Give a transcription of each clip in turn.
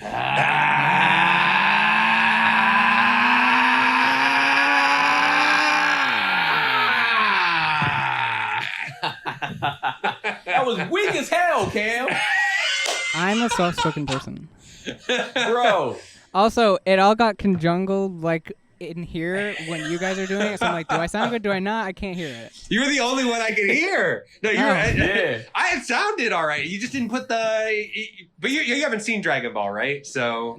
That was weak as hell, Cam. I'm a soft-spoken person. Bro. Also, it all got conjungled like in here when you guys are doing it. So I'm like, do I sound good? Do I not? I can't hear it. You were the only one I could hear. No, you were. I sounded all right. You just didn't put the. But you haven't seen Dragon Ball, right? So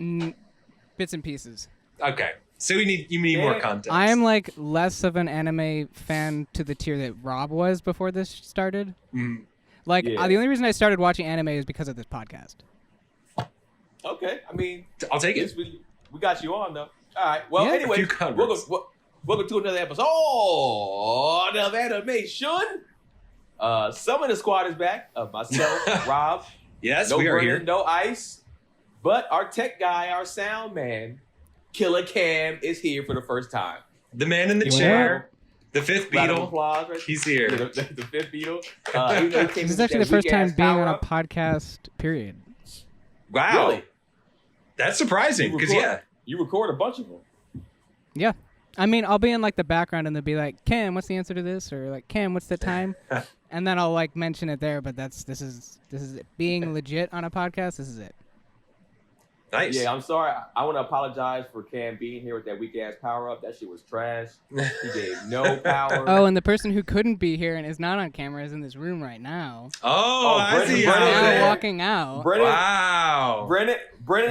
bits and pieces. Okay, so you need more context. I am like less of an anime fan to the tier that Rob was before this started. Mm. Like the only reason I started watching anime is because of this podcast. Okay, I mean, I'll take it. We got you on though. All right. Well, anyway, welcome to another episode of Animeshun. Some of the squad is back. Myself, Rob. Yes, no we are Brennan, here. No Ice. But our tech guy, our sound man, Killer Cam, is here for the first time. The man in the chair. The fifth Beatle. Applause, right? He's here. The fifth Beatle. This is actually the first time being on a podcast, period. Wow. Really? That's surprising, because you record a bunch of them. Yeah. I mean, I'll be in like the background and they'll be like, Cam, what's the answer to this? Or like, Cam, what's the time? And then I'll like mention it there, but this is it. Being legit on a podcast, this is it. Nice. Yeah, I'm sorry. I want to apologize for Cam being here with that weak ass power up. That shit was trash. He gave no power. Oh, and the person who couldn't be here and is not on camera is in this room right now. Oh, I see. Now walking out. Wow. Brennan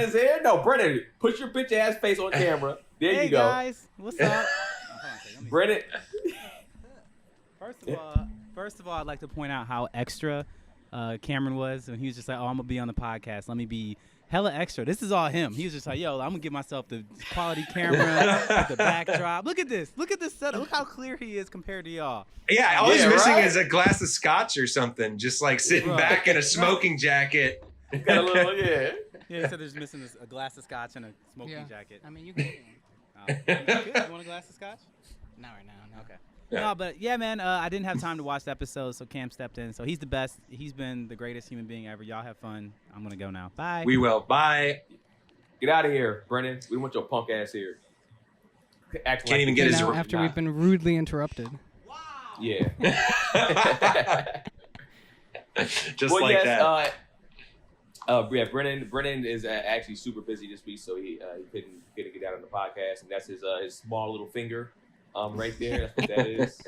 is here? No, Brennan, put your bitch ass face on camera. There you go. Hey guys, what's up? Brennan. First of all, I'd like to point out how extra Cameron was when he was just like, "Oh, I'm gonna be on the podcast. Let me be hella extra." This is all him. He was just like, "Yo, I'm gonna give myself the quality camera with the backdrop. Look at this. Look at this setup. Look how clear he is compared to y'all." Yeah, all he's missing is a glass of scotch or something, just like sitting back in a smoking jacket. Got a little, Yeah, he said there's missing a glass of scotch and a smoking jacket. I mean, you get one. You want a glass of scotch? Not right now. No. Okay. Yeah. No, but yeah, man, I didn't have time to watch the episode, so Cam stepped in. So he's the best. He's been the greatest human being ever. Y'all have fun. I'm going to go now. Bye. We will. Bye. Get out of here, Brennan. We want your punk ass here. Can't even get his... After we've been rudely interrupted. Wow. Yeah. Just like that. Yeah, Brennan is actually super busy this week, so he couldn't get out on the podcast, and that's his small little finger right there. That's what that is.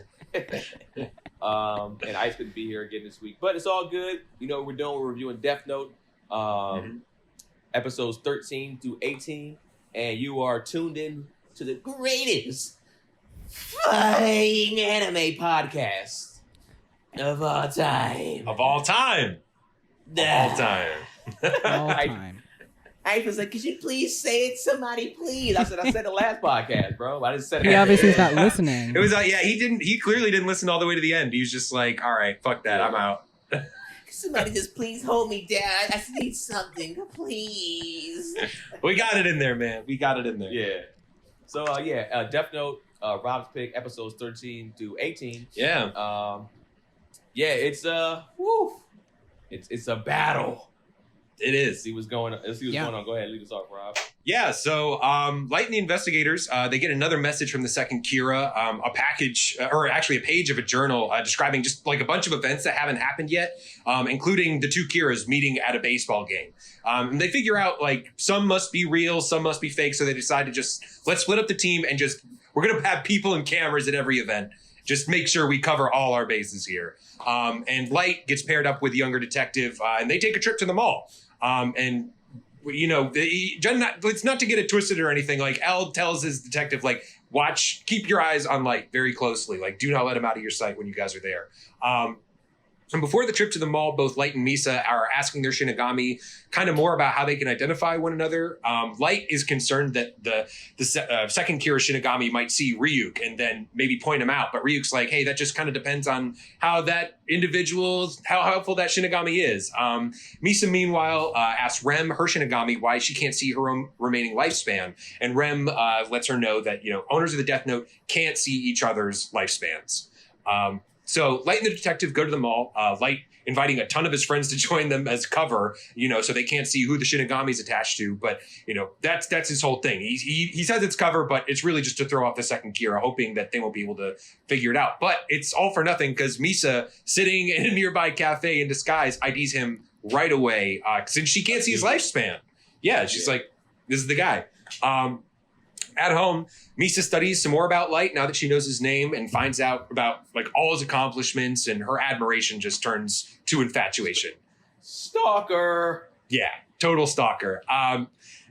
And Ice couldn't be here again this week, but it's all good. You know what we're doing? We're reviewing Death Note, episodes 13 through 18, and you are tuned in to the greatest flying anime podcast of all time. Of all time. All time. All time. I was like, could you please say it? Somebody, please. I said the last podcast, bro. I just said it. He obviously is not listening. It was he clearly didn't listen all the way to the end. He was just like, all right, fuck that, I'm out. Somebody just please hold me down. I just need something, please. We got it in there, man. We got it in there. Yeah. So Death Note, Rob's pick, episodes 13 through 18. Yeah. It's it's a battle. It is. Let's see what's going on. Go ahead, lead us off, Rob. Yeah, so Light and the investigators, they get another message from the second Kira, a package, or actually a page of a journal describing just like a bunch of events that haven't happened yet, including the two Kiras meeting at a baseball game. And they figure out like some must be real, some must be fake, so they decide to let's split up the team and we're going to have people and cameras at every event. Just make sure we cover all our bases here. And Light gets paired up with younger detective, and they take a trip to the mall. And you know, it's not to get it twisted or anything. Like L tells his detective, like, keep your eyes on Light very closely. Like, do not let him out of your sight when you guys are there. And before the trip to the mall, both Light and Misa are asking their Shinigami kind of more about how they can identify one another. Light is concerned that the second Kira Shinigami might see Ryuk and then maybe point him out. But Ryuk's like, hey, that just kind of depends on how helpful that Shinigami is. Misa, meanwhile, asks Rem, her Shinigami, why she can't see her own remaining lifespan. And Rem lets her know that, you know, owners of the Death Note can't see each other's lifespans. So Light and the detective go to the mall. Light inviting a ton of his friends to join them as cover, so they can't see who the Shinigami's attached to. But, that's his whole thing. He says it's cover, but it's really just to throw off the second Kira, hoping that they won't be able to figure it out. But it's all for nothing because Misa, sitting in a nearby cafe in disguise, IDs him right away since she can't see his lifespan. Yeah, she's like, this is the guy. At home, Misa studies some more about Light now that she knows his name and finds out about all his accomplishments, and her admiration just turns to infatuation. Stalker. Yeah, total stalker.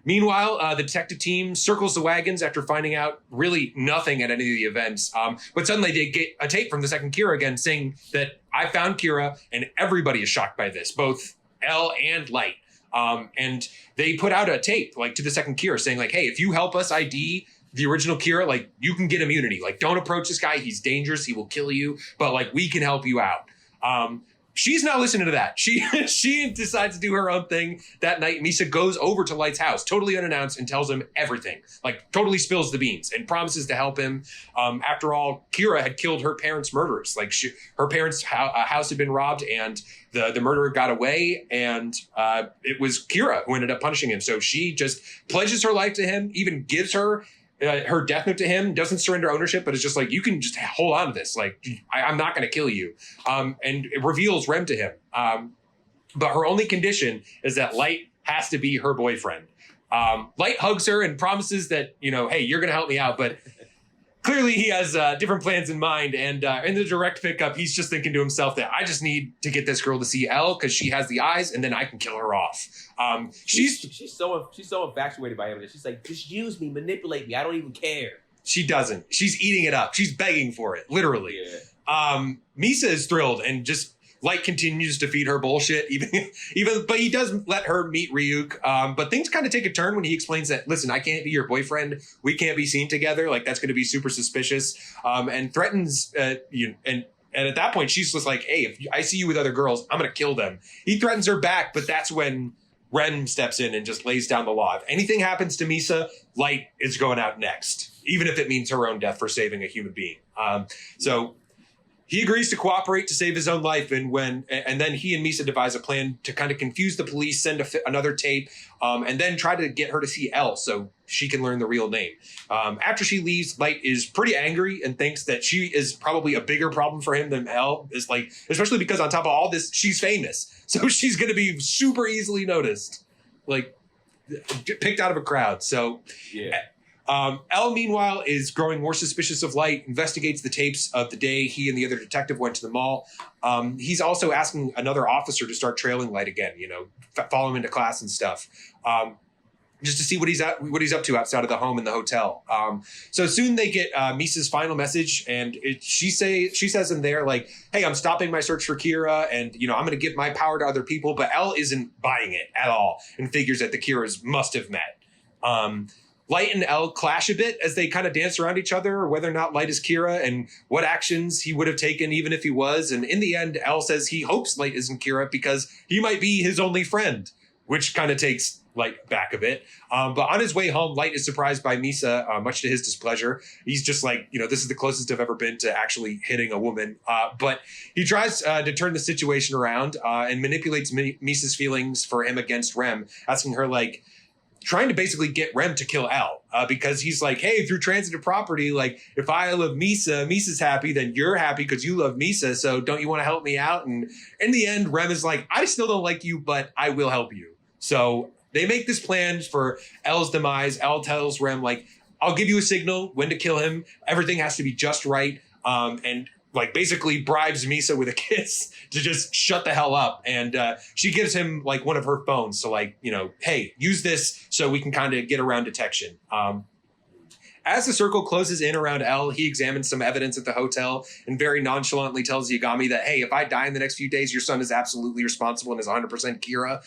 Meanwhile, the detective team circles the wagons after finding out really nothing at any of the events. But suddenly they get a tape from the second Kira again saying that I found Kira, and everybody is shocked by this, both L and Light. And they put out a tape to the second Kira saying hey, if you help us ID the original Kira, you can get immunity. Don't approach this guy. He's dangerous. He will kill you. But we can help you out. She's not listening to that. She decides to do her own thing that night. Misa goes over to Light's house, totally unannounced, and tells him everything. Totally spills the beans and promises to help him. After all, Kira had killed her parents' murderers. Her parents' house had been robbed, and the murderer got away, and it was Kira who ended up punishing him. So she just pledges her life to him, even gives her her death note to him, doesn't surrender ownership, but it's just you can just hold on to this. I'm not going to kill you. And it reveals Rem to him. But her only condition is that Light has to be her boyfriend. Light hugs her and promises that, hey, you're going to help me out. But clearly he has different plans in mind. And in the direct pickup, he's just thinking to himself that I just need to get this girl to see Elle because she has the eyes, and then I can kill her off. She's so infatuated by him that she's like, just use me, manipulate me. I don't even care. She doesn't. She's eating it up. She's begging for it, literally. Yeah. Misa is thrilled and just Light continues to feed her bullshit, but he does let her meet Ryuk. But things kind of take a turn when he explains that, listen, I can't be your boyfriend. We can't be seen together. That's going to be super suspicious. And threatens you. And at that point, she's just like, hey, if I see you with other girls, I'm going to kill them. He threatens her back, but that's when Ren steps in and just lays down the law. If anything happens to Misa, Light is going out next, even if it means her own death for saving a human being. So he agrees to cooperate to save his own life, and then he and Misa devise a plan to kind of confuse the police, send another tape, and then try to get her to see Elle so she can learn the real name. After she leaves, Light is pretty angry and thinks that she is probably a bigger problem for him than Elle is, especially because on top of all this, she's famous, so she's going to be super easily noticed, picked out of a crowd. So yeah. Elle, meanwhile, is growing more suspicious of Light, investigates the tapes of the day he and the other detective went to the mall. He's also asking another officer to start trailing Light again, follow him into class and stuff, just to see what he's up to outside of the home and the hotel. So soon they get Misa's final message, and she says in there, hey, I'm stopping my search for Kira, and, I'm going to give my power to other people, but Elle isn't buying it at all and figures that the Kiras must have met. Light and Elle clash a bit as they kind of dance around each other, whether or not Light is Kira and what actions he would have taken even if he was. And in the end, Elle says he hopes Light isn't Kira because he might be his only friend, which kind of takes Light back a bit. But on his way home, Light is surprised by Misa, much to his displeasure. He's just this is the closest I've ever been to actually hitting a woman. But he tries to turn the situation around and manipulates Misa's feelings for him against Rem, asking her, trying to basically get Rem to kill Elle because he's like, hey, through transitive property, if I love Misa, Misa's happy, then you're happy because you love Misa. So don't you want to help me out? And in the end, Rem is like, I still don't like you, but I will help you. So they make this plan for Elle's demise. Elle tells Rem, I'll give you a signal when to kill him. Everything has to be just right. And basically bribes Misa with a kiss to just shut the hell up. And she gives him one of her phones to hey, use this so we can kind of get around detection. As the circle closes in around Elle, he examines some evidence at the hotel and very nonchalantly tells Yagami that, hey, if I die in the next few days, your son is absolutely responsible and is 100% Kira.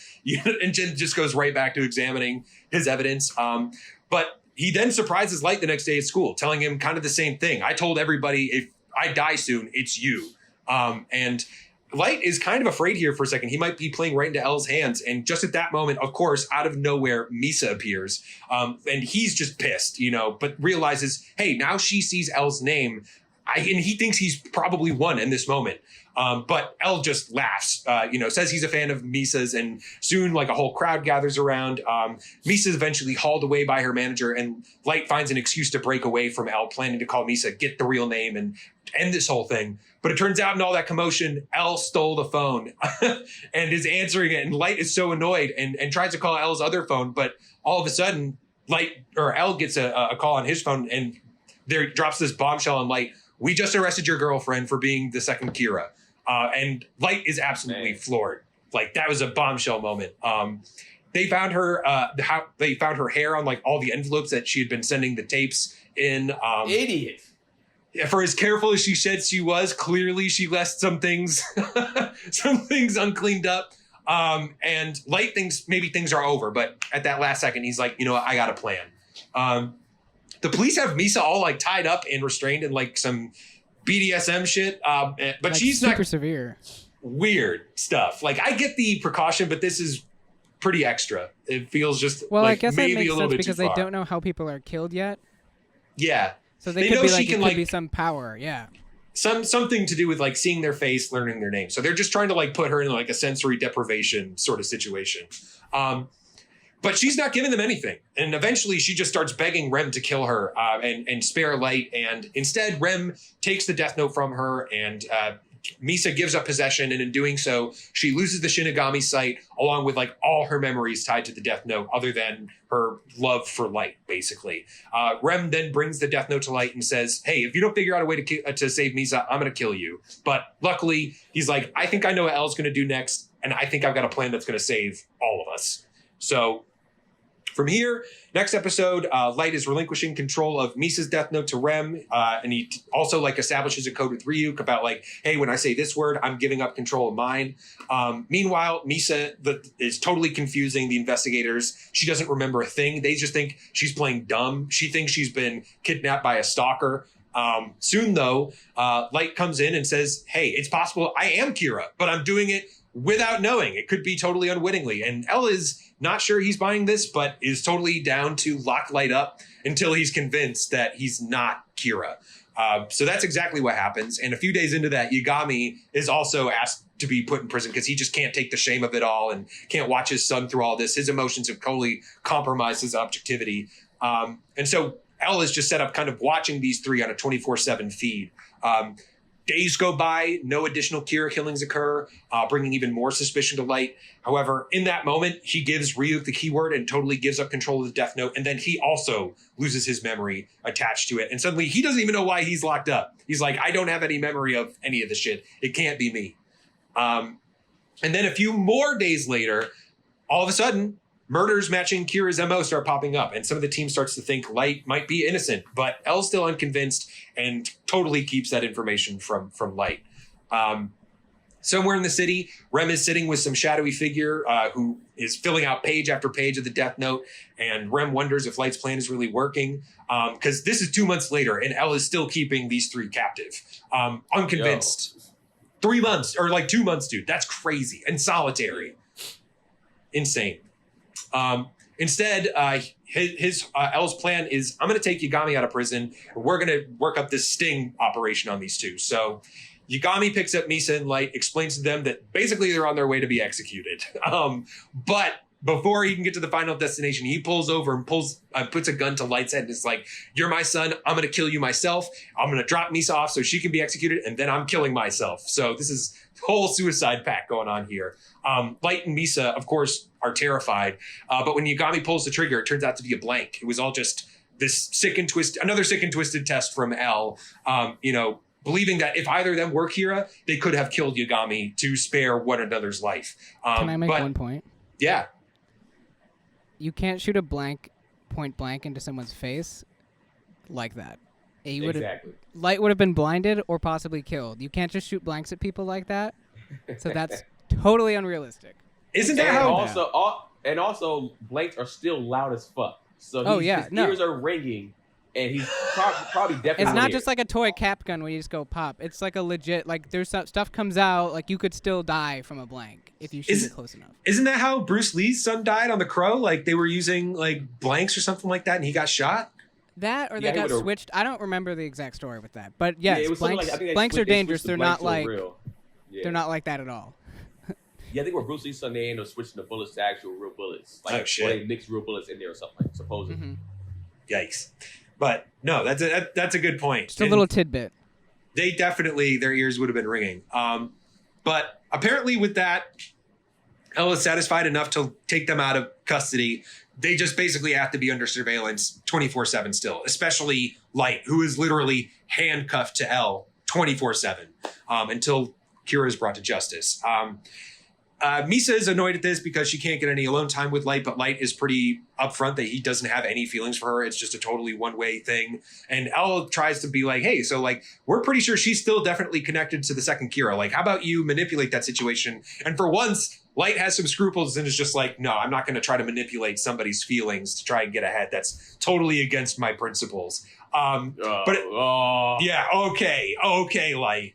And Jin just goes right back to examining his evidence. But he then surprises Light the next day at school, telling him kind of the same thing. I told everybody if I die soon, it's you. And Light is kind of afraid here for a second. He might be playing right into Elle's hands. And just at that moment, of course, out of nowhere, Misa appears. And he's just pissed, but realizes, hey, now she sees Elle's name. and he thinks he's probably won in this moment. But Elle just laughs, says he's a fan of Misa's, and soon like a whole crowd gathers around. Misa's eventually hauled away by her manager, and Light finds an excuse to break away from Elle, planning to call Misa, get the real name, and end this whole thing. But it turns out in all that commotion, Elle stole the phone and is answering it. And Light is so annoyed and tries to call Elle's other phone. But all of a sudden, Elle gets a call on his phone, and there drops this bombshell on Light. We just arrested your girlfriend for being the second Kira. And Light is absolutely floored. Like, that was a bombshell moment. They found her they found her hair on like all the envelopes that she had been sending the tapes in. Idiot. For as careful as she said she was, clearly she left some things uncleaned up. And Light thinks maybe things are over, but at that last second, he's like, you know what, I got a plan. The police have Misa all like tied up and restrained in like some BDSM shit. But like she's super not severe. Weird stuff. Like, I get the precaution, but this is pretty extra. It feels just I guess that maybe makes a little sense bit because too they far. don't know how people are killed yet. Yeah. So they could know be she like, can, it could be some power, yeah. Something to do with like seeing their face, learning their name. So they're just trying to like put her in like a sensory deprivation sort of situation. But she's not giving them anything. And eventually she just starts begging Rem to kill her and spare Light. And instead Rem takes the death note from her, and Misa gives up possession, and in doing so, she loses the Shinigami sight along with like all her memories tied to the death note, other than her love for Light, basically. Rem then brings the death note to Light and says, hey, if you don't figure out a way to save Misa, I'm going to kill you. But luckily, he's like, I think I know what Elle's going to do next, and I think I've got a plan that's going to save all of us. So from here, next episode, Light is relinquishing control of Misa's death note to Rem, and he also like establishes a code with Ryuk about like, hey, when I say this word, I'm giving up control of mine. Meanwhile, Misa is totally confusing the investigators. She doesn't remember a thing. They just think she's playing dumb. She thinks she's been kidnapped by a stalker. Soon, though, Light comes in and says, hey, it's possible I am Kira, but I'm doing it without knowing. It could be totally unwittingly. And Elle is not sure he's buying this, but is totally down to lock Light up until he's convinced that he's not Kira. So that's exactly what happens. And a few days into that, Yagami is also asked to be put in prison because he just can't take the shame of it all and can't watch his son through all this. His emotions have totally compromised his objectivity. And so Elle is just set up kind of watching these three on a 24/7 feed. Days go by, no additional Kira killings occur, bringing even more suspicion to Light. However, in that moment, he gives Ryuk the keyword and totally gives up control of the death note. And then he also loses his memory attached to it. And suddenly he doesn't even know why he's locked up. He's like, I don't have any memory of any of this shit. It can't be me. And then a few more days later, all of a sudden, murders matching Kira's MO start popping up, and some of the team starts to think Light might be innocent, but Elle's still unconvinced and totally keeps that information from Light. Somewhere in the city, Rem is sitting with some shadowy figure who is filling out page after page of the death note, and Rem wonders if Light's plan is really working, because this is 2 months later, and Elle is still keeping these three captive. Unconvinced. 3 months, or like 2 months, dude. That's crazy. And solitary. Insane. Instead, Elle's plan is, I'm going to take Yagami out of prison, and we're going to work up this sting operation on these two. So Yagami picks up Misa and Light, explains to them that basically they're on their way to be executed. But before he can get to the final destination, he pulls over and puts a gun to Light's head and is like, you're my son. I'm going to kill you myself. I'm going to drop Misa off so she can be executed, and then I'm killing myself. So this is whole suicide pact going on here. Light and Misa, of course, are terrified. But when Yagami pulls the trigger, it turns out to be a blank. It was all just this another sick and twisted test from Elle, believing that if either of them were Kira, they could have killed Yagami to spare one another's life. Can I make one point? Yeah. You can't shoot a point blank into someone's face like that. Exactly. Light would have been blinded or possibly killed. You can't just shoot blanks at people like that. So that's totally unrealistic. Isn't that and also blanks are still loud as fuck. So his ears are ringing, and he's probably definitely. It's not just like a toy cap gun where you just go pop. It's like a legit, like there's stuff comes out, like you could still die from a blank if you shoot it close enough. Isn't that how Bruce Lee's son died on The Crow? Like they were using like blanks or something like that, and he got shot. That or Yeah, they he got would've- switched. I don't remember the exact story with that, but yes, it was something blanks, like, I think they blanks are switched- they dangerous. switched the They're blanks not to a like real. Yeah. they're not like that at all. Yeah, I think with Bruce Lee's son, they ended up switching the bullets to actual real bullets. Like, Oh, shit. Or they mixed real bullets in there or something, like, supposedly. Mhm. Yikes. But no, that's a good point. Just a little tidbit. They definitely, their ears would have been ringing. But apparently with that, Elle is satisfied enough to take them out of custody. They just basically have to be under surveillance 24/7 still, especially Light, who is literally handcuffed to Elle 24/7 until Kira is brought to justice. Misa is annoyed at this because she can't get any alone time with Light, but Light is pretty upfront that he doesn't have any feelings for her. It's just a totally one-way thing. And Elle tries to be like, hey, so like, we're pretty sure she's still definitely connected to the second Kira. Like, how about you manipulate that situation? And for once, Light has some scruples and is just like, no, I'm not going to try to manipulate somebody's feelings to try and get ahead. That's totally against my principles. Yeah, okay, Light.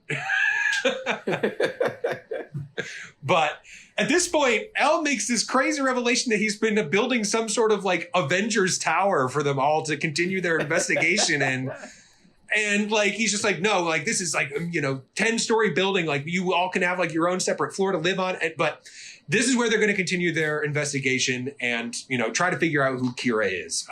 But at this point, Elle makes this crazy revelation that he's been building some sort of like Avengers Tower for them all to continue their investigation and like he's just like, no, like this is like 10-story building, like you all can have like your own separate floor to live on, but this is where they're going to continue their investigation and try to figure out who Kira is.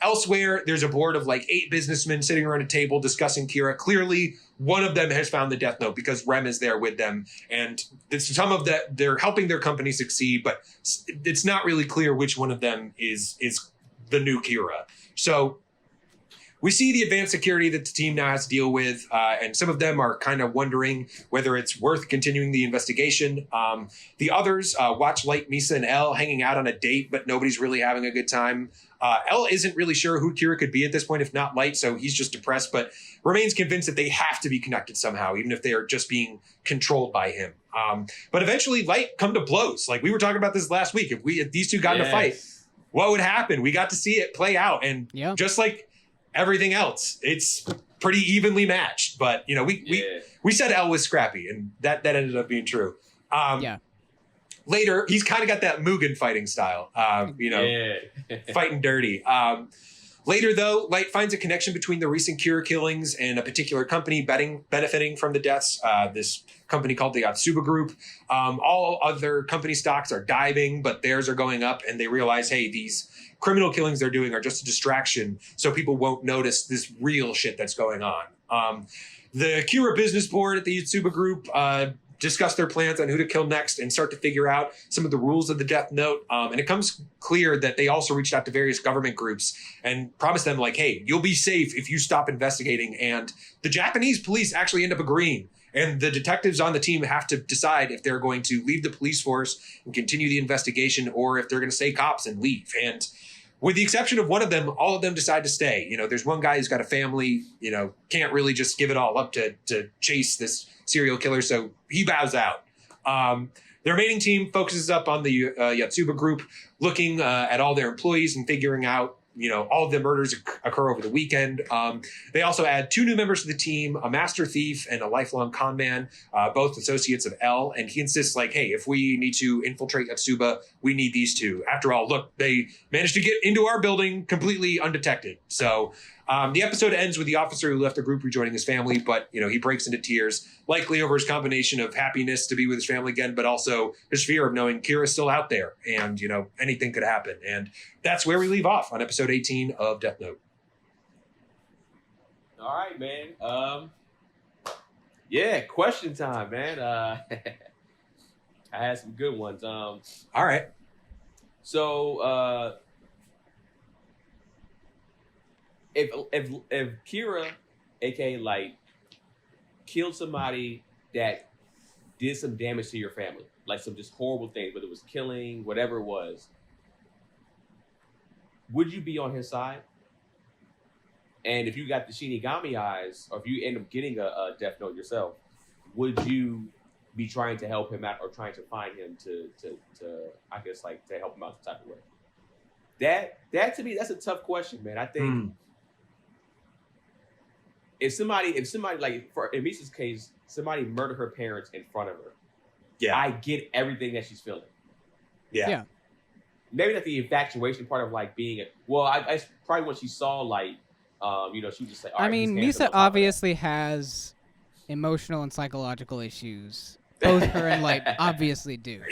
Elsewhere, there's a board of like 8 businessmen sitting around a table discussing Kira. Clearly, one of them has found the death note because Rem is there with them, and some of that they're helping their company succeed, but it's not really clear which one of them is the new Kira. So we see the advanced security that the team now has to deal with, and some of them are kind of wondering whether it's worth continuing the investigation. The others watch Light, Misa, and Elle hanging out on a date, but nobody's really having a good time. Elle isn't really sure who Kira could be at this point, if not Light, so he's just depressed, but remains convinced that they have to be connected somehow, even if they are just being controlled by him. But eventually, Light come to blows. Like we were talking about this last week. If these two got in a fight, what would happen? We got to see it play out, and just like everything else, it's pretty evenly matched. But we said Elle was scrappy, and that ended up being true. Later, he's kind of got that Mugen fighting style, fighting dirty. Later, though, Light finds a connection between the recent Kira killings and a particular company benefiting from the deaths, this company called the Yotsuba Group. All other company stocks are diving, but theirs are going up, and they realize, hey, these criminal killings they're doing are just a distraction, so people won't notice this real shit that's going on. The Kira business board at the Yotsuba Group discuss their plans on who to kill next and start to figure out some of the rules of the death note. And it comes clear that they also reached out to various government groups and promised them like, hey, you'll be safe if you stop investigating. And the Japanese police actually end up agreeing. And the detectives on the team have to decide if they're going to leave the police force and continue the investigation or if they're going to stay cops and leave. And with the exception of one of them, all of them decide to stay. There's one guy who's got a family, can't really just give it all up to chase this serial killer, so he bows out. The remaining team focuses up on the Yotsuba Group, looking at all their employees and figuring out, all of the murders occur over the weekend. They also add 2 new members to the team, a master thief and a lifelong con man, both associates of Elle. And he insists like, hey, if we need to infiltrate Yotsuba, we need these 2. After all, look, they managed to get into our building completely undetected. So the episode ends with the officer who left the group rejoining his family, but he breaks into tears, likely over his combination of happiness to be with his family again, but also his fear of knowing Kira's still out there and anything could happen. And that's where we leave off on episode 18 of Death Note. All right, man. Question time, man. I had some good ones. All right. So if Kira, aka Light, killed somebody that did some damage to your family, like some just horrible thing, whether it was killing, whatever it was, would you be on his side? And if you got the Shinigami eyes, or if you end up getting a death note yourself, would you be trying to help him out or trying to find him to I guess like to help him out some type of way? That to me, that's a tough question, man. I think if somebody like in Misa's case, somebody murdered her parents in front of her. Yeah, I get everything that she's feeling. Yeah. Maybe not the infatuation part of like being I probably when she saw like You know, she was just like, I mean, Misa obviously has emotional and psychological issues. Both her and Light obviously do.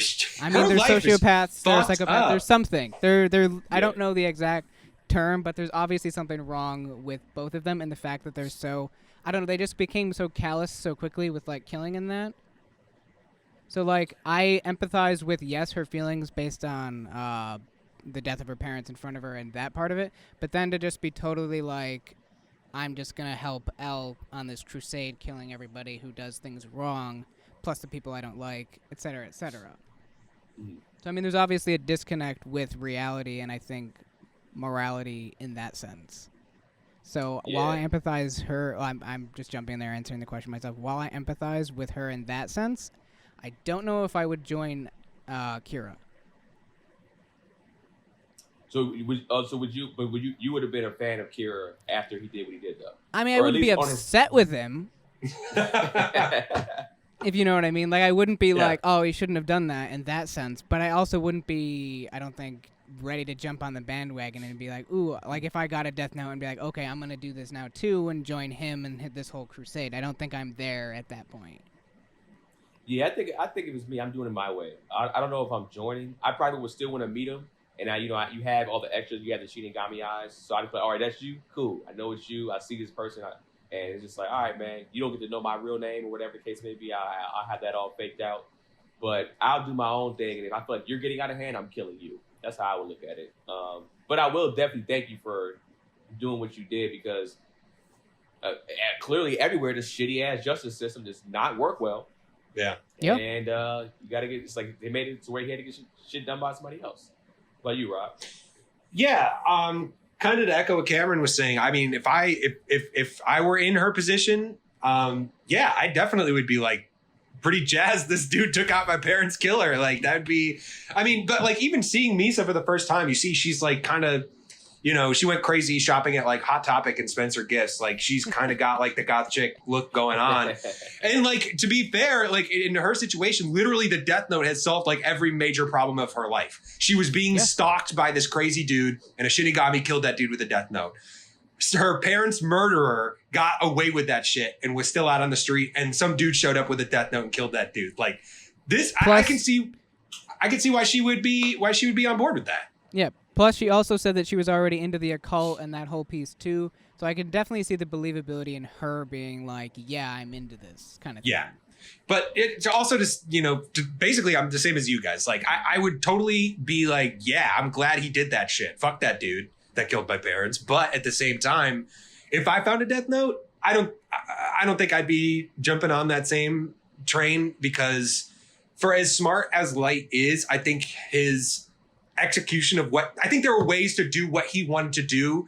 I mean, they're sociopaths, they're psychopaths, there's something. I don't know the exact term, but there's obviously something wrong with both of them, and the fact that they're so, I don't know, they just became so callous so quickly with like killing and that. So like, I empathize with, yes, her feelings based on the death of her parents in front of her and that part of it, but then to just be totally like, I'm just gonna help Elle on this crusade killing everybody who does things wrong, plus the people I don't like, etc., etc. So I mean, there's obviously a disconnect with reality and I think morality in that sense. So while I empathize her, I'm just jumping in there answering the question myself. While I empathize with her in that sense, I don't know if I would join Kira. So would you? But you would have been a fan of Kira after he did what he did, though? I mean, I wouldn't be upset with him. If you know what I mean. Like, I wouldn't be like, oh, he shouldn't have done that in that sense. But I also wouldn't be, I don't think, ready to jump on the bandwagon and be like, ooh, like if I got a death note and be like, okay, I'm going to do this now too and join him and hit this whole crusade. I don't think I'm there at that point. Yeah, I think if it's me, I'm doing it my way. I don't know if I'm joining. I probably would still want to meet him. And you have all the extras. You have the Shinigami eyes. So I'd be like, all right, that's you? Cool. I know it's you. I see this person. And it's just like, all right, man, you don't get to know my real name or whatever the case may be. I'll have that all faked out. But I'll do my own thing. And if I feel like you're getting out of hand, I'm killing you. That's how I would look at it. But I will definitely thank you for doing what you did because clearly everywhere this shitty-ass justice system does not work well. Yeah. Yep. And you got to get, it's like they made it to where he had to get shit done by somebody else. What about you, Rob? Yeah. Kind of to echo what Cameron was saying. I mean, if I were in her position, yeah, I definitely would be like pretty jazzed. This dude took out my parents' killer. Like that'd be, I mean, but like even seeing Misa for the first time, you see she's like kind of, you know, she went crazy shopping at like Hot Topic and Spencer Gifts. Like she's kind of got like the goth chick look going on. And like, to be fair, like in her situation, literally the death note has solved like every major problem of her life. She was being stalked by this crazy dude and a Shinigami killed that dude with a death note. So her parents' murderer got away with that shit and was still out on the street. And some dude showed up with a death note and killed that dude. Like this, I can see why she would be on board with that. Yeah. Plus, she also said that she was already into the occult and that whole piece, too. So I can definitely see the believability in her being like, yeah, I'm into this kind of thing. Yeah. But it's also just, you know, basically, I'm the same as you guys. Like, I would totally be like, yeah, I'm glad he did that shit. Fuck that dude that killed my parents. But at the same time, if I found a death note, I don't think I'd be jumping on that same train because for as smart as Light is, I think his execution of I think there were ways to do what he wanted to do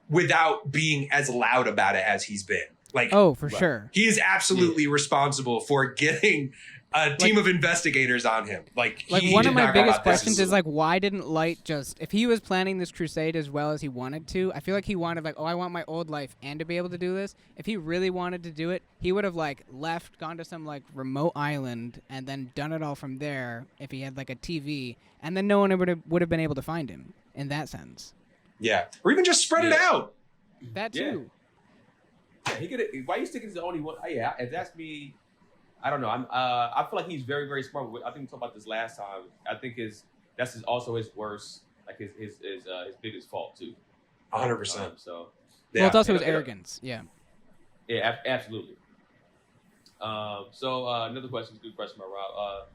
without being as loud about it as he's been. Like, oh, for sure. He is absolutely responsible for getting a team of investigators on him. Like one of my biggest questions is like, why didn't Light just, if he was planning this crusade as well as he wanted to, I feel like he wanted like, oh, I want my old life and to be able to do this. If he really wanted to do it, he would have like left, gone to some like remote island and then done it all from there if he had like a TV, and then no one would have been able to find him in that sense. Yeah. Or even just spread it out. That too. Yeah, he could. Why are you sticking to the only one? Yeah, if that's me, I don't know. I feel like he's very, very smart. I think we talked about this last time. I think that's also his worst, like his biggest fault too. 100%. So, well, it's also his arrogance. Yeah. Yeah, absolutely. So another question, good question, Rob.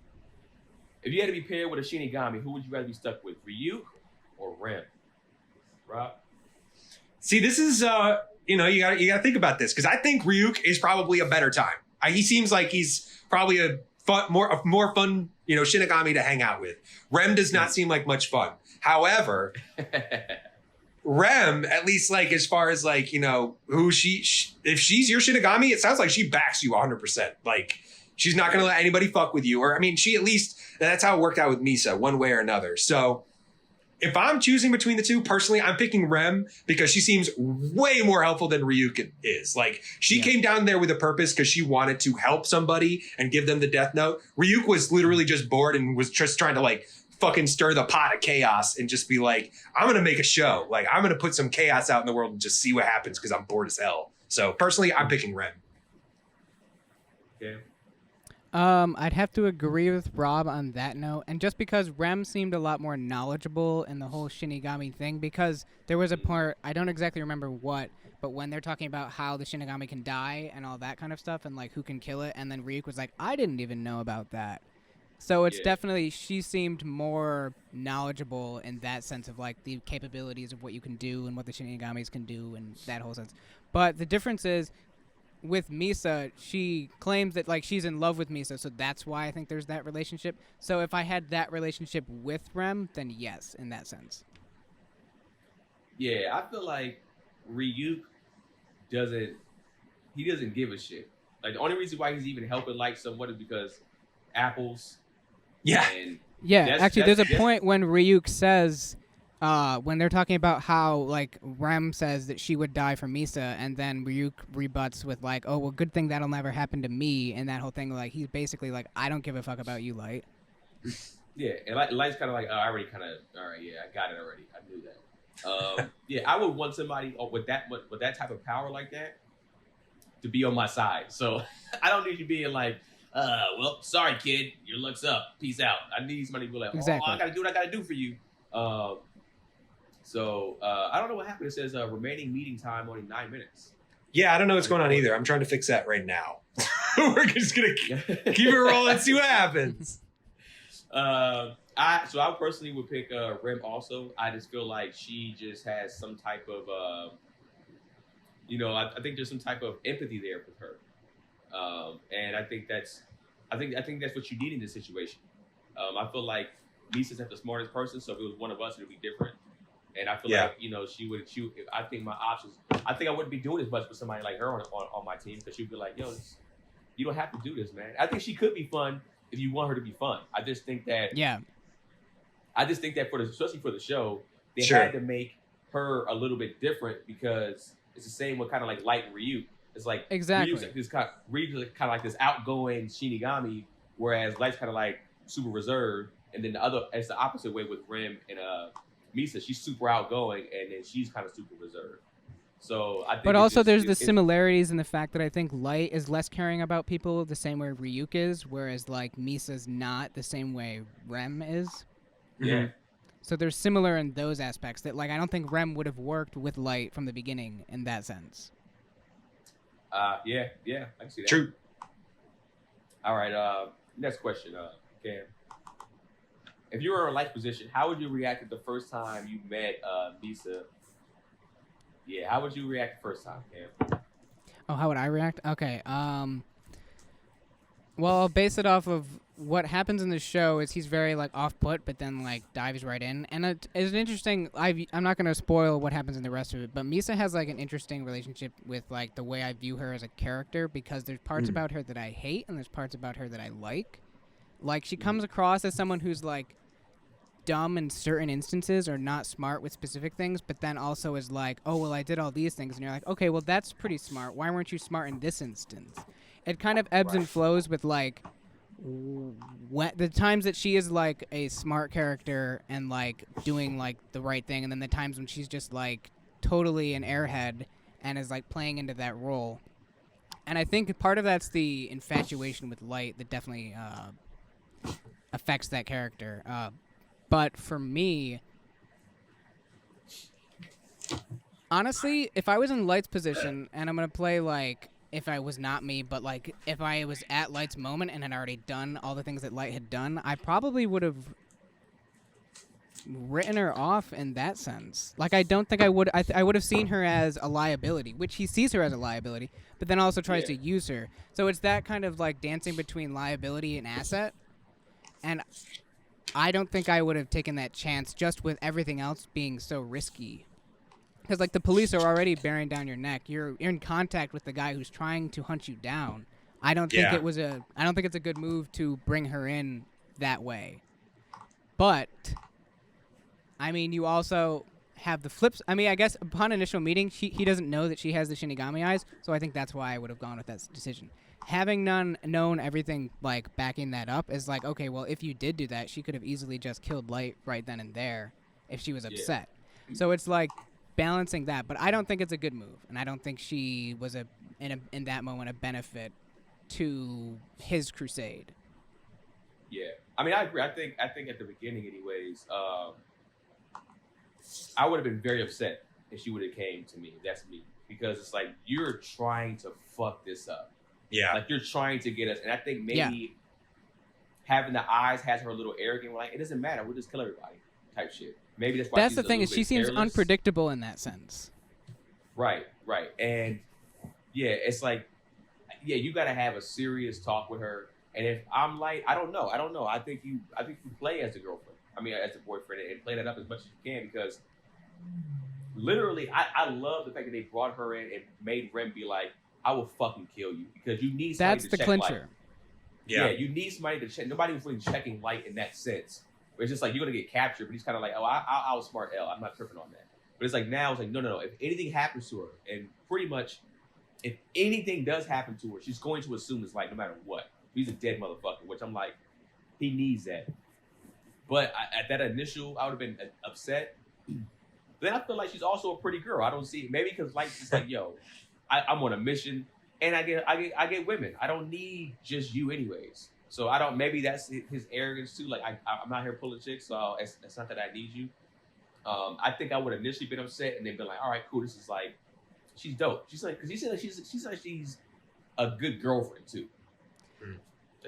If you had to be paired with a Shinigami, who would you rather be stuck with, Ryuk or Rem? Rob. See, this is you gotta think about this because I think Ryuk is probably a better time. He seems like he's probably a more fun, you know, Shinigami to hang out with. Rem does not seem like much fun. However, Rem, at least like as far as like, you know, who if she's your Shinigami, it sounds like she backs you 100%. Like she's not going to let anybody fuck with you. Or I mean, she at least, that's how it worked out with Misa one way or another. So if I'm choosing between the two, personally, I'm picking Rem because she seems way more helpful than Ryuk is. Like, she came down there with a purpose because she wanted to help somebody and give them the death note. Ryuk was literally just bored and was just trying to, like, fucking stir the pot of chaos and just be like, I'm going to make a show. Like, I'm going to put some chaos out in the world and just see what happens because I'm bored as hell. So personally, I'm picking Rem. Okay. I'd have to agree with Rob on that note, and just because Rem seemed a lot more knowledgeable in the whole Shinigami thing, because there was a part, I don't exactly remember what, but when they're talking about how the Shinigami can die and all that kind of stuff, and like who can kill it, and then Ryuk was like, I didn't even know about that. So it's definitely, she seemed more knowledgeable in that sense of like the capabilities of what you can do and what the Shinigamis can do and that whole sense. But the difference is, with Misa, she claims that like she's in love with Misa, so that's why I think there's that relationship. So if I had that relationship with Rem, then yes, in that sense. Yeah, I feel like Ryuk doesn't give a shit. Like the only reason why he's even helping Light somewhat is because apples. Yeah. And yeah, actually there's a point when Ryuk says when they're talking about how like Rem says that she would die for Misa, and then Ryuk rebuts with like, oh well, good thing that'll never happen to me, and that whole thing, like he's basically like, I don't give a fuck about you, Light. Yeah, and Light's kind of like, I already kind of, all right, yeah, I got it already, I knew that. Yeah, I would want somebody with that type of power like that to be on my side. So I don't need you being like, well, sorry kid, your luck's up, peace out. I need somebody to be like, exactly. I gotta do what I gotta do for you. So I don't know what happened. It says remaining meeting time only 9 minutes. Yeah, I don't know what's going on either. I'm trying to fix that right now. We're just gonna keep it rolling and see what happens. I personally would pick Rem also. I just feel like she just has some type of I think there's some type of empathy there with her. And I think that's what you need in this situation. I feel like Misa's not the smartest person, so if it was one of us, it would be different. And I feel like, she would. I think my options. I think I wouldn't be doing as much with somebody like her on my team, because she'd be like, "Yo, you don't have to do this, man." I think she could be fun if you want her to be fun. I just think that. Yeah. I just think that especially for the show, they had to make her a little bit different, because it's the same with kind of like Light and Ryuk. It's like exactly Ryuk's kind of like this outgoing Shinigami, whereas Light's kind of like super reserved, and then it's the opposite way with Rem and Misa. She's super outgoing, and then she's kind of super reserved. So I think. But also, there's the similarities in the fact that I think Light is less caring about people the same way Ryuk is, whereas like Misa's not the same way Rem is. Yeah. So they're similar in those aspects. That like I don't think Rem would have worked with Light from the beginning in that sense. Yeah, I can see that. True. All right. Next question, Cam. If you were in a Light's position, how would you react the first time you met Misa? Yeah, how would you react the first time, Cam? Oh, how would I react? Okay. Well, I'll base it off of what happens in the show. Is he's very like off put, but then like dives right in, and it's an interesting. I'm not gonna spoil what happens in the rest of it, but Misa has like an interesting relationship with like the way I view her as a character, because there's parts about her that I hate and there's parts about her that I like. Like she comes across as someone who's like dumb in certain instances or not smart with specific things, but then also is like, oh well, I did all these things, and you're like, okay, well that's pretty smart. Why weren't you smart in this instance? It kind of ebbs and flows with like the times that she is like a smart character and like doing like the right thing, and then the times when she's just like totally an airhead and is like playing into that role. And I think part of that's the infatuation with Light that definitely affects that character. But for me, honestly, if I was in Light's position, and I'm going to play like if I was not me, but like if I was at Light's moment and had already done all the things that Light had done, I probably would have written her off in that sense. Like I don't think I would. I would have seen her as a liability, which he sees her as a liability, but then also tries to use her. So it's that kind of like dancing between liability and asset. And I don't think I would have taken that chance just with everything else being so risky. Because like the police are already bearing down your neck. You're in contact with the guy who's trying to hunt you down. I don't think I don't think it's a good move to bring her in that way. But I mean, you also have the flips. I mean, I guess upon initial meeting, he doesn't know that she has the Shinigami eyes, so I think that's why I would have gone with that decision. having known everything like backing that up is like, okay, well, if you did do that, she could have easily just killed Light right then and there if she was upset. So it's like balancing that, but I don't think it's a good move, and I don't think she was in that moment a benefit to his crusade. Yeah, I mean, I agree. I think at the beginning, anyways, I would have been very upset if she would have came to me. That's me, because it's like you're trying to fuck this up. Yeah, like you're trying to get us, and I think maybe having the eyes has her a little arrogant. We're like, it doesn't matter. We'll just kill everybody, type shit. Maybe that's why. That's she's the thing, is she seems careless. unpredictable in that sense. Right, and yeah, it's like, yeah, you got to have a serious talk with her. And if I'm Light, I don't know. I think you play as a girlfriend. I mean, as a boyfriend, and play that up as much as you can, because literally, I love the fact that they brought her in and made Rem be like, I will fucking kill you, because you need somebody That's to the check clincher. Light. Yeah, you need somebody to check. Nobody was really checking Light in that sense. It's just like, you're gonna get captured, but he's kind of like, oh, I'll outsmart L. I'm not tripping on that. But it's like, now it's like, no. If anything happens to her, and pretty much, if anything does happen to her, she's going to assume it's Light no matter what. He's a dead motherfucker, which I'm like, he needs that. But at that initial, I would have been upset. Then I feel like she's also a pretty girl. I don't see, maybe because Light's just like, yo, I'm on a mission, and I get women. I don't need just you anyways. So I don't. Maybe that's his arrogance too. Like, I'm not here pulling chicks, so it's not that I need you. I think I would have initially been upset, and then been like, all right, cool. This is like, she's dope. She's like, because he said like she's a good girlfriend too.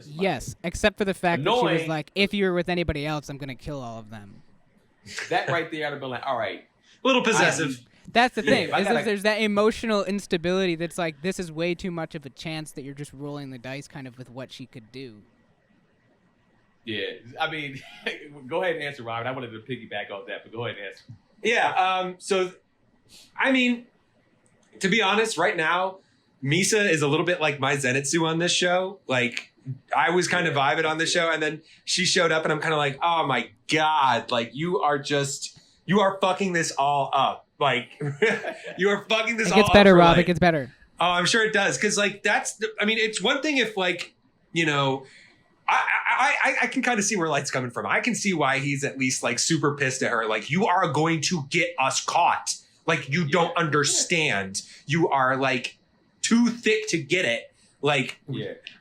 Yes, except for the fact that she was like, if you were with anybody else, I'm gonna kill all of them. That right there, I'd have been like, all right. A little possessive. That's the thing. There's that emotional instability that's like, this is way too much of a chance that you're just rolling the dice kind of with what she could do. Yeah, I mean, go ahead and answer, Robin. I wanted to piggyback off that, but go ahead and answer. Yeah, so, I mean, to be honest, right now, Misa is a little bit like my Zenitsu on this show. Like, I was kind of vibing on this show, and then she showed up, and I'm kind of like, oh my God, like, you are fucking this all up. Like, you are fucking this all up. It gets better, Rob. Like, it gets better. Oh, I'm sure it does. Because, like, it's one thing if, like, you know, I can kind of see where Light's coming from. I can see why he's at least, like, super pissed at her. Like, you are going to get us caught. Like, you don't understand. You are, like, too thick to get it. Like,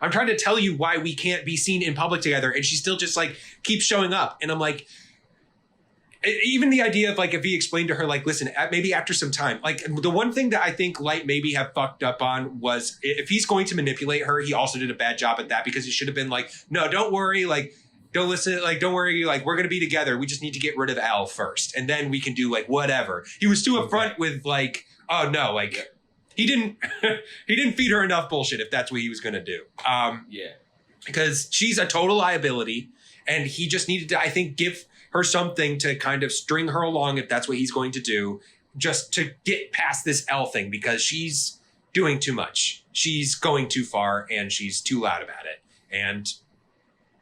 I'm trying to tell you why we can't be seen in public together, and she still just, like, keeps showing up. And I'm like, even the idea of, like, if he explained to her, like, listen, maybe after some time, like, the one thing that I think Light maybe have fucked up on was, if he's going to manipulate her, he also did a bad job at that, because he should have been like, no, don't worry, like, don't listen, like, don't worry, like, we're gonna be together. We just need to get rid of L first, and then we can do, like, whatever. He was too upfront with, like, oh no, like, he didn't feed her enough bullshit if that's what he was gonna do. Because she's a total liability, and he just needed to, I think, give her something to kind of string her along, if that's what he's going to do, just to get past this L thing, because she's doing too much. She's going too far, and she's too loud about it. And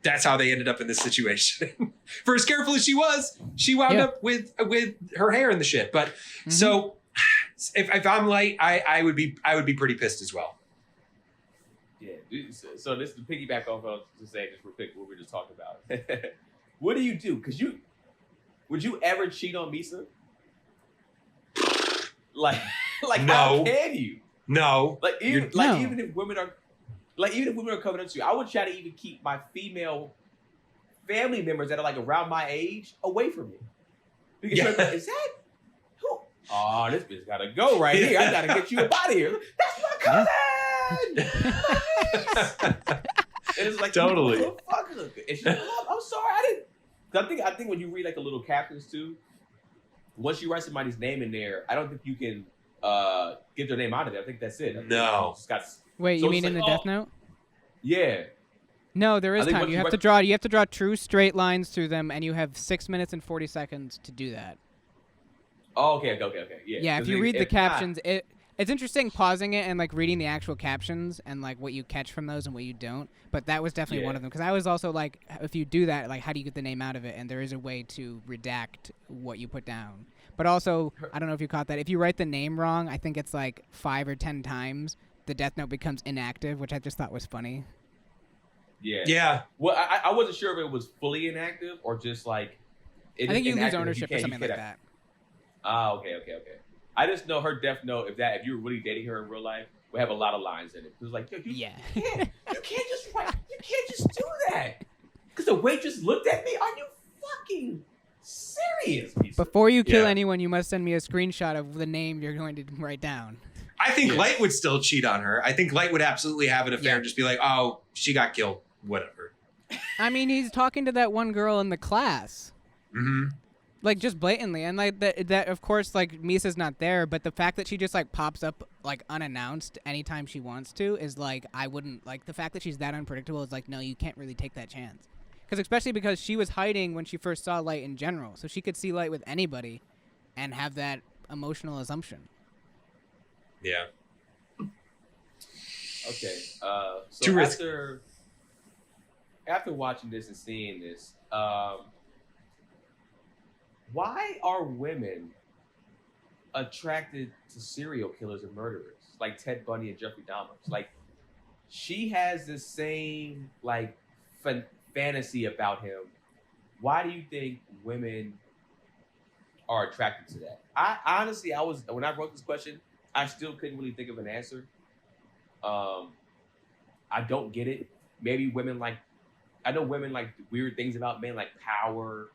that's how they ended up in this situation. For as careful as she was, she wound up with her hair in the shit. But so if I'm Light, I would be pretty pissed as well. Yeah. So this is the piggyback off of to say just real quick what we were just talking about. What do you do? Because would you ever cheat on Misa? Like no. How can you? No. Even if women are coming up to you, I would try to even keep my female family members that are like around my age away from me. Because you're like, is that who? Oh, this bitch gotta go right here. I gotta get you up out of here. That's my cousin. And it's like, totally. And she's like, I'm sorry, I didn't. I think when you read like the little captions too, once you write somebody's name in there, I don't think you can get their name out of there. I think that's it. No. Wait, you mean in the Death Note? Yeah. No, there is time. You have to draw true straight lines through them, and you have 6 minutes and 40 seconds to do that. Oh, okay. Yeah. Yeah, if you read the captions, it's interesting pausing it and like reading the actual captions and like what you catch from those and what you don't. But that was definitely one of them, because I was also like, if you do that, like, how do you get the name out of it? And there is a way to redact what you put down. But also, I don't know if you caught that. If you write the name wrong, I think it's like 5 or 10 times, the death note becomes inactive, which I just thought was funny. Yeah. Yeah. Well, I wasn't sure if it was fully inactive or just like. I think you lose ownership or something like that. Ah, okay. I just know her death note. If you were really dating her in real life, would have a lot of lines in it. It was like, yo, you can't just do that. Because the waitress looked at me. Are you fucking serious? Before you kill anyone, you must send me a screenshot of the name you're going to write down. I think Light would still cheat on her. I think Light would absolutely have an affair and just be like, oh, she got killed. Whatever. I mean, he's talking to that one girl in the class. Mm-hmm. Like, just blatantly. And, like, that of course, like, Misa's not there, but the fact that she just, like, pops up, like, unannounced anytime she wants to is, like, I wouldn't, like, the fact that she's that unpredictable is, like, no, you can't really take that chance. Especially because she was hiding when she first saw Light in general. So she could see Light with anybody and have that emotional assumption. Yeah. Okay. So after watching this and seeing this, why are women attracted to serial killers and murderers like Ted Bundy and Jeffrey Dahmer? Like, she has the same like fantasy about him. Why do you think women are attracted to that? I honestly, when I wrote this question, I still couldn't really think of an answer. I don't get it. Maybe I know women like weird things about men, like power,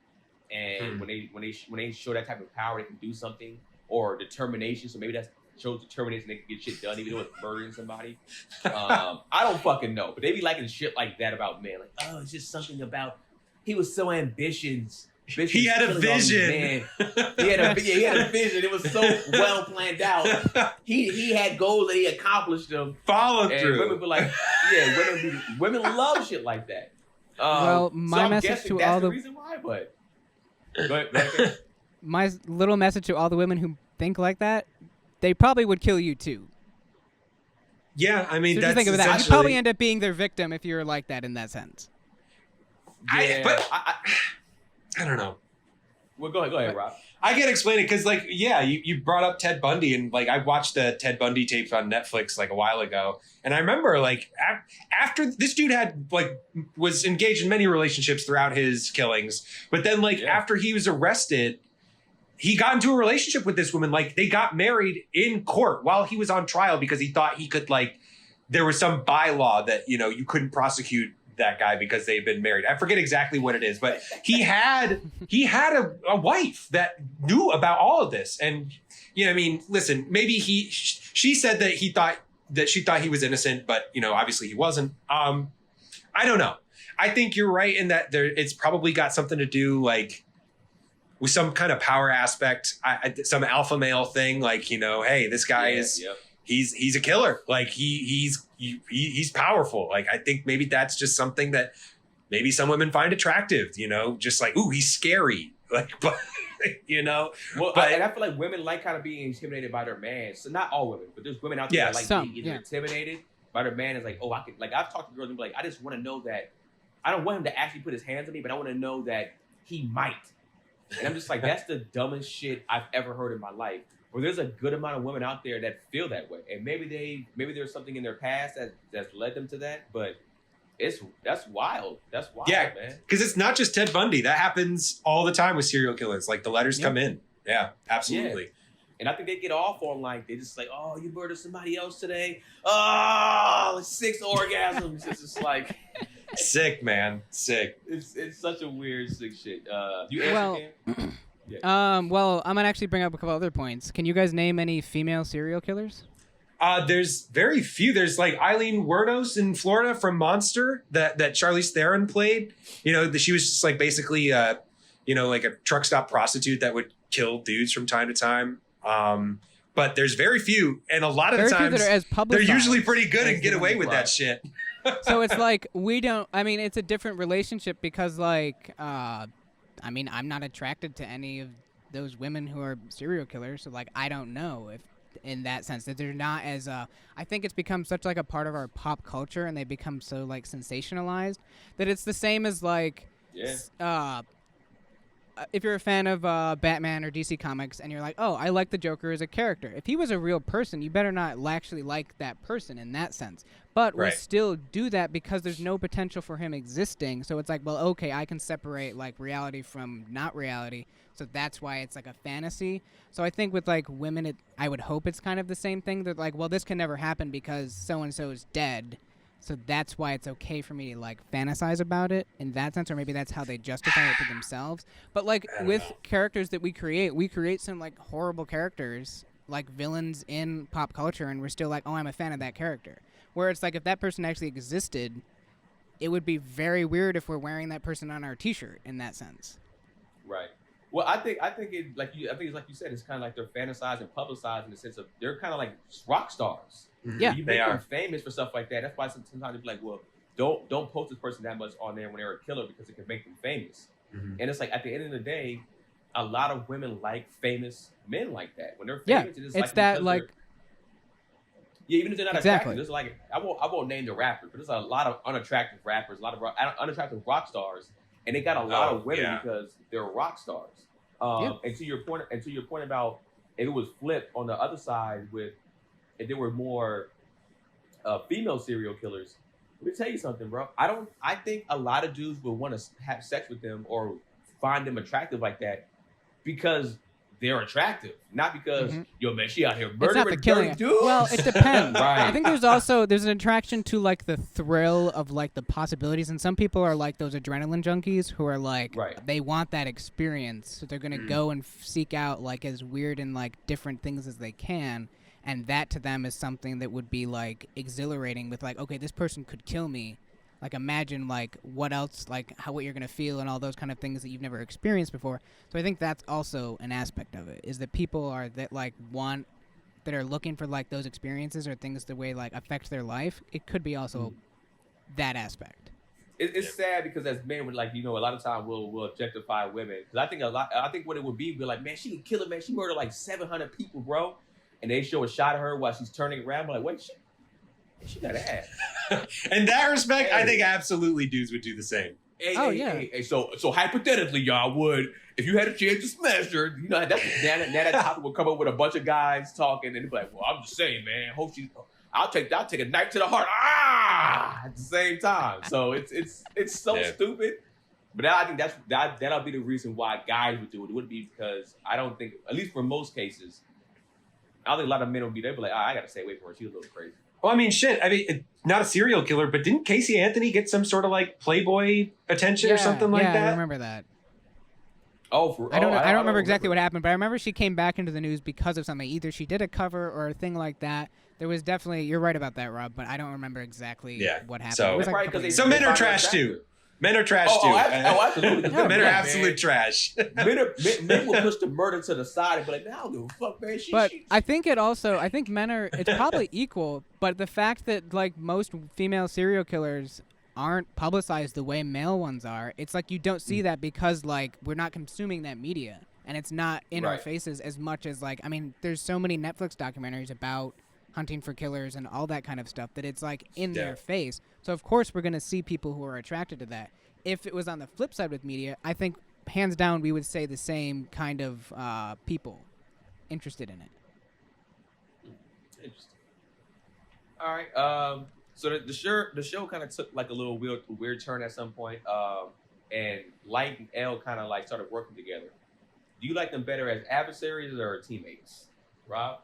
and when they show that type of power, they can do something, or determination. So maybe that shows determination, they can get shit done, even though it's murdering somebody. I don't fucking know, but they be liking shit like that about men. Like, oh, it's just something about he was so ambitious. He had a vision. He had a vision. It was so well planned out. He had goals and he accomplished them. Follow through. Women be like, women love shit like that. Well, my message to all the reason why, but go ahead. My little message to all the women who think like that, they probably would kill you too. Yeah, I mean, so that's just think of that. You probably end up being their victim if you're like that in that sense. I don't know. Well, go ahead, Rob. I can't explain it because, like, you brought up Ted Bundy, and like I watched the Ted Bundy tapes on Netflix like a while ago, and I remember like after this dude was engaged in many relationships throughout his killings, but then after he was arrested, he got into a relationship with this woman. Like, they got married in court while he was on trial because he thought he could there was some bylaw that you couldn't prosecute that guy because they've been married. I forget exactly what it is, but he had a wife that knew about all of this. And I mean, listen, maybe she said that she thought he was innocent, but obviously he wasn't. I don't know. I think you're right in that it's probably got something to do with some kind of power aspect, some alpha male thing. Hey, this guy he's a killer. Like he's powerful. Like, I think maybe that's just something that maybe some women find attractive, just like, ooh, he's scary. Like, but Well, and I feel like women like kind of being intimidated by their man. So not all women, but there's women out there that like being either intimidated by their man. Is like, oh, I can, like, I've talked to girls and be like, I just want to know that I don't want him to actually put his hands on me, but I want to know that he might. And I'm just like, that's the dumbest shit I've ever heard in my life. Well, there's a good amount of women out there that feel that way, and maybe there's something in their past that's led them to that. But that's wild. That's wild, man. Because it's not just Ted Bundy. That happens all the time with serial killers. Like, the letters come in. Yeah, absolutely. Yeah. And I think they get off on they just like, oh, you murdered somebody else today. Oh, 6 orgasms. It's just like sick, man. Sick. It's such a weird sick shit. You answer, Cam? Well, I'm gonna actually bring up a couple other points. Can you guys name any female serial killers? There's very few. There's Eileen Wuornos in Florida from Monster that Charlize Theron played. She was just basically like a truck stop prostitute that would kill dudes from time to time. But there's very few, and a lot of the times they're usually pretty good and get away with that shit. So it's it's a different relationship because I'm not attracted to any of those women who are serial killers. So I don't know if in that sense that they're not as I think it's become such a part of our pop culture, and they become so sensationalized that it's the same as if you're a fan of Batman or DC Comics and you're like, oh, I like the Joker as a character. If he was a real person, you better not actually like that person in that sense. But we'll still do that because there's no potential for him existing. So it's like, well, okay, I can separate like reality from not reality. So that's why it's like a fantasy. So I think with like women, I would hope it's kind of the same thing. They're like, well, this can never happen because so-and-so is dead. So that's why it's okay for me to like fantasize about it in that sense, or maybe that's how they justify it to themselves. But like with characters that we create some like horrible characters, like villains in pop culture, and we're still like, oh, I'm a fan of that character. Where it's like if that person actually existed, it would be very weird if we're wearing that person on our T-shirt in that sense. Right. Well, I think it's like you said, it's kind of like they're fantasized and publicized in the sense of they're kind of like rock stars. Yeah, you make them famous for stuff like that. That's why sometimes it's like, well, don't post this person that much on there when they're a killer because it can make them famous. And it's like at the end of the day, a lot of women like famous men like that. When they're famous, it's like that like. Yeah, even if they're not attractive, there's like I won't name the rappers, but there's a lot of unattractive rappers, a lot of unattractive rock stars, and they got a lot of women because they're rock stars. And to your point about if it was flipped on the other side with if there were more female serial killers, let me tell you something, bro. I think a lot of dudes would want to have sex with them or find them attractive like that because they're attractive, not because yo man, she out here murdering it's not the killing dudes. Well, it depends. I think there's an attraction to like the thrill of like the possibilities, and some people are like those adrenaline junkies who are like they want that experience, so they're gonna go and seek out like as weird and like different things as they can, and that to them is something that would be like exhilarating. With like, okay, this person could kill me. Like imagine like what else, like what you're gonna feel and all those kind of things that you've never experienced before. So I think that's also an aspect of it, is that people are that like that are looking for like those experiences or things the way like affect their life. It could be also that aspect. It's sad because as men, would like a lot of time we'll objectify women because I think what it would be like, man, she a killer, man, she murdered like 700 people, bro, and they show a shot of her while she's turning around, I'm like, wait, she got ass. In that respect, I think absolutely dudes would do the same. So hypothetically, y'all would, if you had a chance to smash her, that's that topic would come up with a bunch of guys talking, and they'd be like, "Well, I'm just saying, man. I'll take a knife to the heart." At the same time, so it's so stupid. But I think that'll be the reason why guys would do it. It wouldn't be because I don't think, at least for most cases, I don't think a lot of men would be there. But like, I gotta stay away from her. She's a little crazy. Well, I mean, shit. I mean, not a serial killer, but didn't Casey Anthony get some sort of like Playboy attention or something like that? Yeah, I remember that. I don't remember exactly what happened, but I remember she came back into the news because of something. Either she did a cover or a thing like that. There was definitely, you're right about that, Rob, but I don't remember exactly what happened. So, so men are trash too. Men are trash too. Absolutely. Men are absolute trash. Men will push the murder to the side and be like, "Man, I don't give a fuck, man." I think men are. It's probably equal, but the fact that like most female serial killers aren't publicized the way male ones are, it's like you don't see that because like we're not consuming that media and it's not in our faces as much as like, I mean, there's so many Netflix documentaries about hunting for killers and all that kind of stuff that it's like in their face. So of course we're going to see people who are attracted to that. If it was on the flip side with media, I think hands down we would say the same kind of people interested in it. Interesting. All right. So the show kind of took like a little weird turn at some point, and Light and L kind of like started working together. Do you like them better as adversaries or teammates, Rob?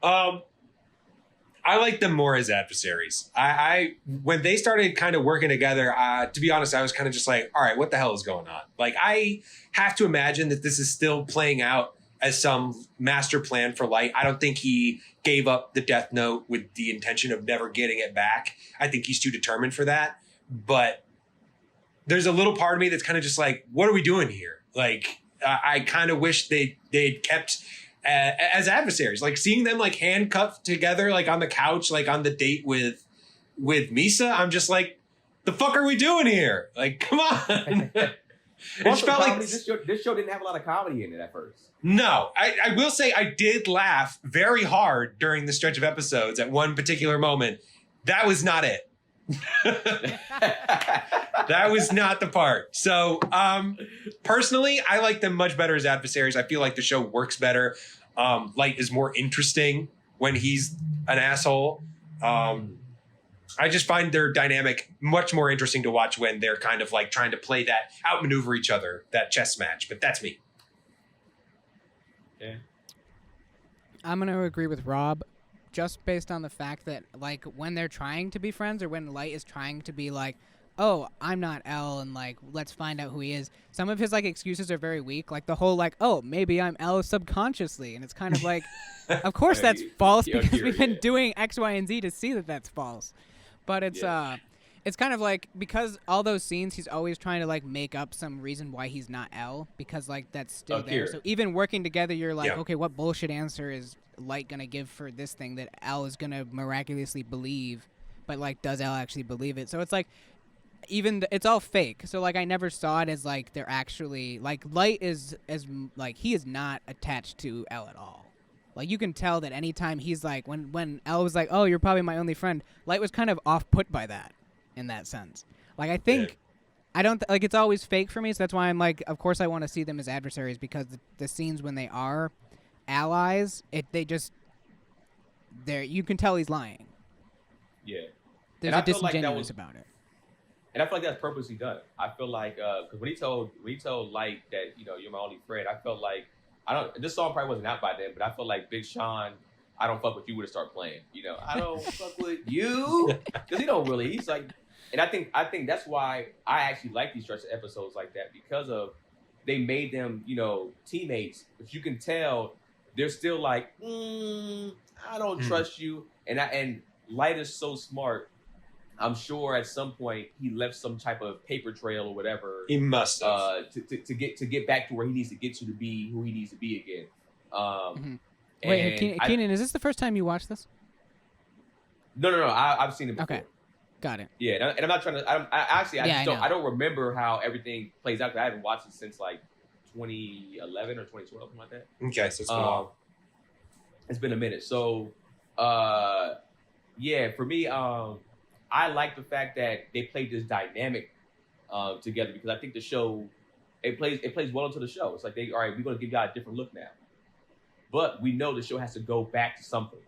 I like them more as adversaries. I when they started kind of working together, to be honest, I was kind of just like, all right, what the hell is going on? Like, I have to imagine that this is still playing out as some master plan for Light. I don't think he gave up the death note with the intention of never getting it back. I think he's too determined for that. But there's a little part of me that's kind of just like, what are we doing here? Like, I kind of wish they'd kept as adversaries, like seeing them like handcuffed together, like on the couch, like on the date with Misa. I'm just like, the fuck are we doing here? Like, come on. It felt like this show didn't have a lot of comedy in it at first. No, I will say I did laugh very hard during the stretch of episodes at one particular moment. That was not it. That was not the part. So, personally, I like them much better as adversaries. I feel like the show works better. Light is more interesting when he's an asshole. I just find their dynamic much more interesting to watch when they're kind of like trying to play that, outmaneuver each other, that chess match. But that's me. Yeah. I'm going to agree with Rob just based on the fact that, like, when they're trying to be friends or when Light is trying to be like, oh, I'm not L and, like, let's find out who he is, some of his, like, excuses are very weak. Like, the whole, like, oh, maybe I'm L subconsciously. And it's kind of like, of course that's false because we've been doing X, Y, and Z to see that that's false. But it's kind of like, because all those scenes, he's always trying to, like, make up some reason why he's not L, because, like, that's still there. So even working together, you're like, okay, what bullshit answer is Light going to give for this thing that L is going to miraculously believe? But, like, does L actually believe it? So it's like, it's all fake. So, like, I never saw it as, like, they're actually, like, Light is, like, he is not attached to L at all. Like, you can tell that anytime he's, like, when L was like, oh, you're probably my only friend, Light was kind of off-put by that. In that sense, like, I think I don't like, it's always fake for me, so that's why I'm like, of course I want to see them as adversaries, because the scenes when they are allies, you can tell he's lying. Yeah, there's a disingenuous about it, and I feel like that's purposely done. I feel like because when he told Light that, you know, you're my only friend, I felt like, this song probably wasn't out by then, but I felt like Big Sean, I don't fuck with you, would have started playing. You know, I don't fuck with you, because he don't really. He's like. And I think that's why I actually like these stretch episodes like that, because of they made them, you know, teammates. But you can tell they're still like, I don't trust you. And Light is so smart. I'm sure at some point he left some type of paper trail or whatever. He must have to get back to where he needs to get to be who he needs to be again. Wait, Keenan, is this the first time you watched this? No. I've seen it before. Okay. Got it. Yeah, and I'm not trying to. I don't remember how everything plays out. I haven't watched it since like 2011 or 2012, something like that. Okay, so it's been a while. It's been a minute. So, yeah, for me, I like the fact that they played this dynamic together, because I think the show it plays well into the show. It's like, all right, we're gonna give y'all a different look now, but we know the show has to go back to something.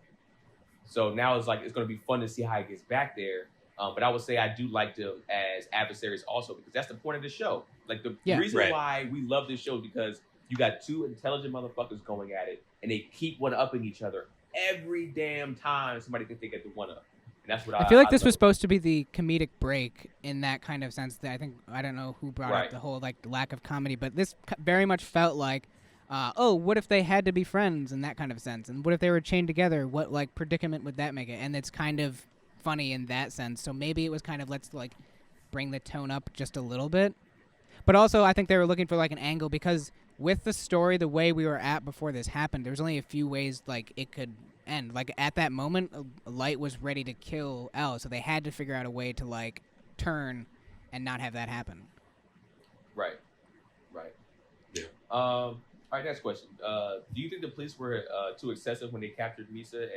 So now it's like, it's gonna be fun to see how it gets back there. But I would say I do like them as adversaries also, because that's the point of the show. Like, the reason why we love this show is because you got two intelligent motherfuckers going at it, and they keep one-upping each other every damn time somebody thinks they get the one-up. And that's what I feel like this was supposed to be the comedic break in that kind of sense. That I don't know who brought up the whole, like, lack of comedy, but this very much felt like, what if they had to be friends in that kind of sense? And what if they were chained together? What, like, predicament would that make it? And it's kind of funny in that sense. So maybe it was kind of, let's, like, bring the tone up just a little bit. But also, I think they were looking for, like, an angle, because with the story the way we were at before this happened, there was only a few ways, like, it could end. Like, at that moment, Light was ready to kill L, so they had to figure out a way to, like, turn and not have that happen. Right. Yeah. All right, next question. Do you think the police were too excessive when they captured Misa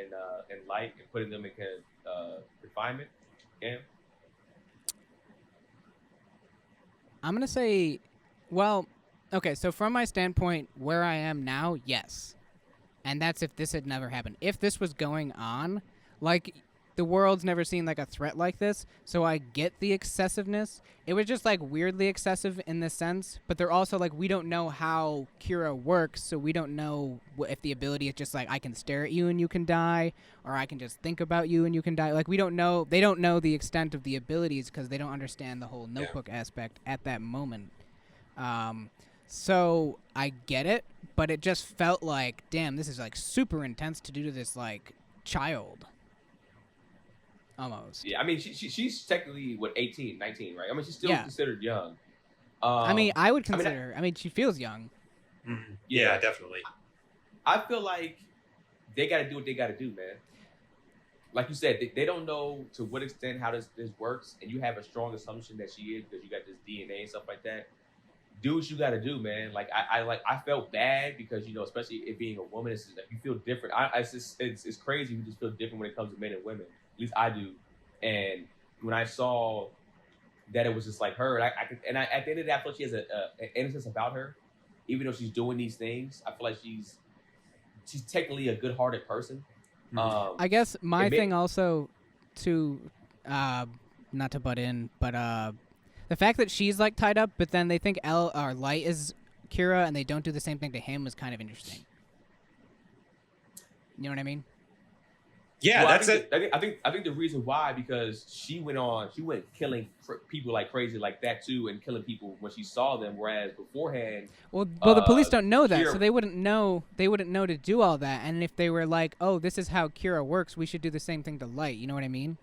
and Light and putting them in confinement? Cam? I'm going to say, well, okay, so from my standpoint, where I am now, yes. And that's if this had never happened. If this was going on, like, the world's never seen, like, a threat like this, so I get the excessiveness. It was just, like, weirdly excessive in this sense, but they're also, like, we don't know how Kira works, so we don't know if the ability is just, like, I can stare at you and you can die, or I can just think about you and you can die. Like, we don't know. They don't know the extent of the abilities because they don't understand the whole notebook aspect at that moment. So I get it, but it just felt like, damn, this is, like, super intense to do to this, like, child. Almost. Yeah, I mean, she's technically, 18, 19, right? I mean, she's still considered young. I mean, I would consider, I mean, she feels young. Mm-hmm. Yeah, definitely. I feel like they got to do what they got to do, man. Like you said, they don't know to what extent how this works, and you have a strong assumption that she is because you got this DNA and stuff like that. Do what you got to do, man. Like, I felt bad because, you know, especially it being a woman, it's just, like, you feel different. It's crazy. We just feel different when it comes to men and women. At least I do. And when I saw that it was just like her, at the end of the day, I feel she has an innocence about her, even though she's doing these things. I feel like she's technically a good-hearted person. I guess my thing also to not to butt in, but the fact that she's like tied up, but then they think Light is Kira, and they don't do the same thing to him was kind of interesting. You know what I mean? Yeah, well, that's it. I think the reason why, because she went killing people like crazy like that too, and killing people when she saw them. Whereas beforehand, well, the police don't know that, Kira, so they wouldn't know. They wouldn't know to do all that. And if they were like, "Oh, this is how Kira works," we should do the same thing to Light. You know what I mean?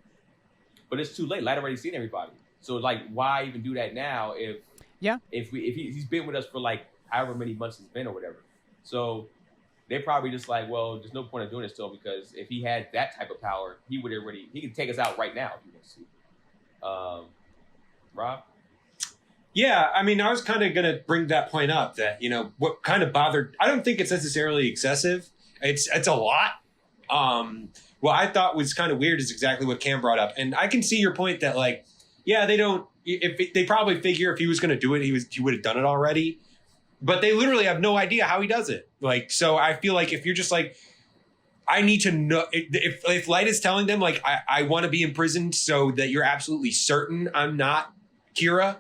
But it's too late. Light already seen everybody. So like, why even do that now? If he's been with us for like however many months it's been or whatever. So they're probably just like, well, there's no point of doing it still, because if he had that type of power, he could take us out right now if he wants to. Rob? Yeah, I mean, I was kind of going to bring that point up that, what kind of bothered, I don't think it's necessarily excessive. It's a lot. What I thought was kind of weird is exactly what Cam brought up. And I can see your point that like, yeah, they probably figure if he was going to do it, he would have done it already. But they literally have no idea how he does it. Like, so I feel like if you're just like, I need to know, if Light is telling them, like, I want to be imprisoned so that you're absolutely certain I'm not Kira,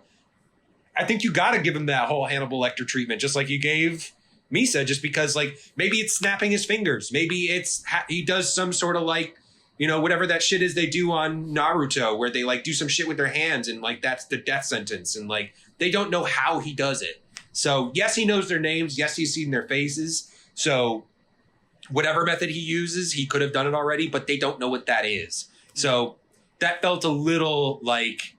I think you got to give him that whole Hannibal Lecter treatment, just like you gave Misa, just because, like, maybe it's snapping his fingers. Maybe it's, he does some sort of, like, whatever that shit is they do on Naruto, where they, like, do some shit with their hands and, like, that's the death sentence. And, like, they don't know how he does it. So, yes, he knows their names. Yes, he's seen their faces. So, whatever method he uses, he could have done it already, but they don't know what that is. So, that felt a little like,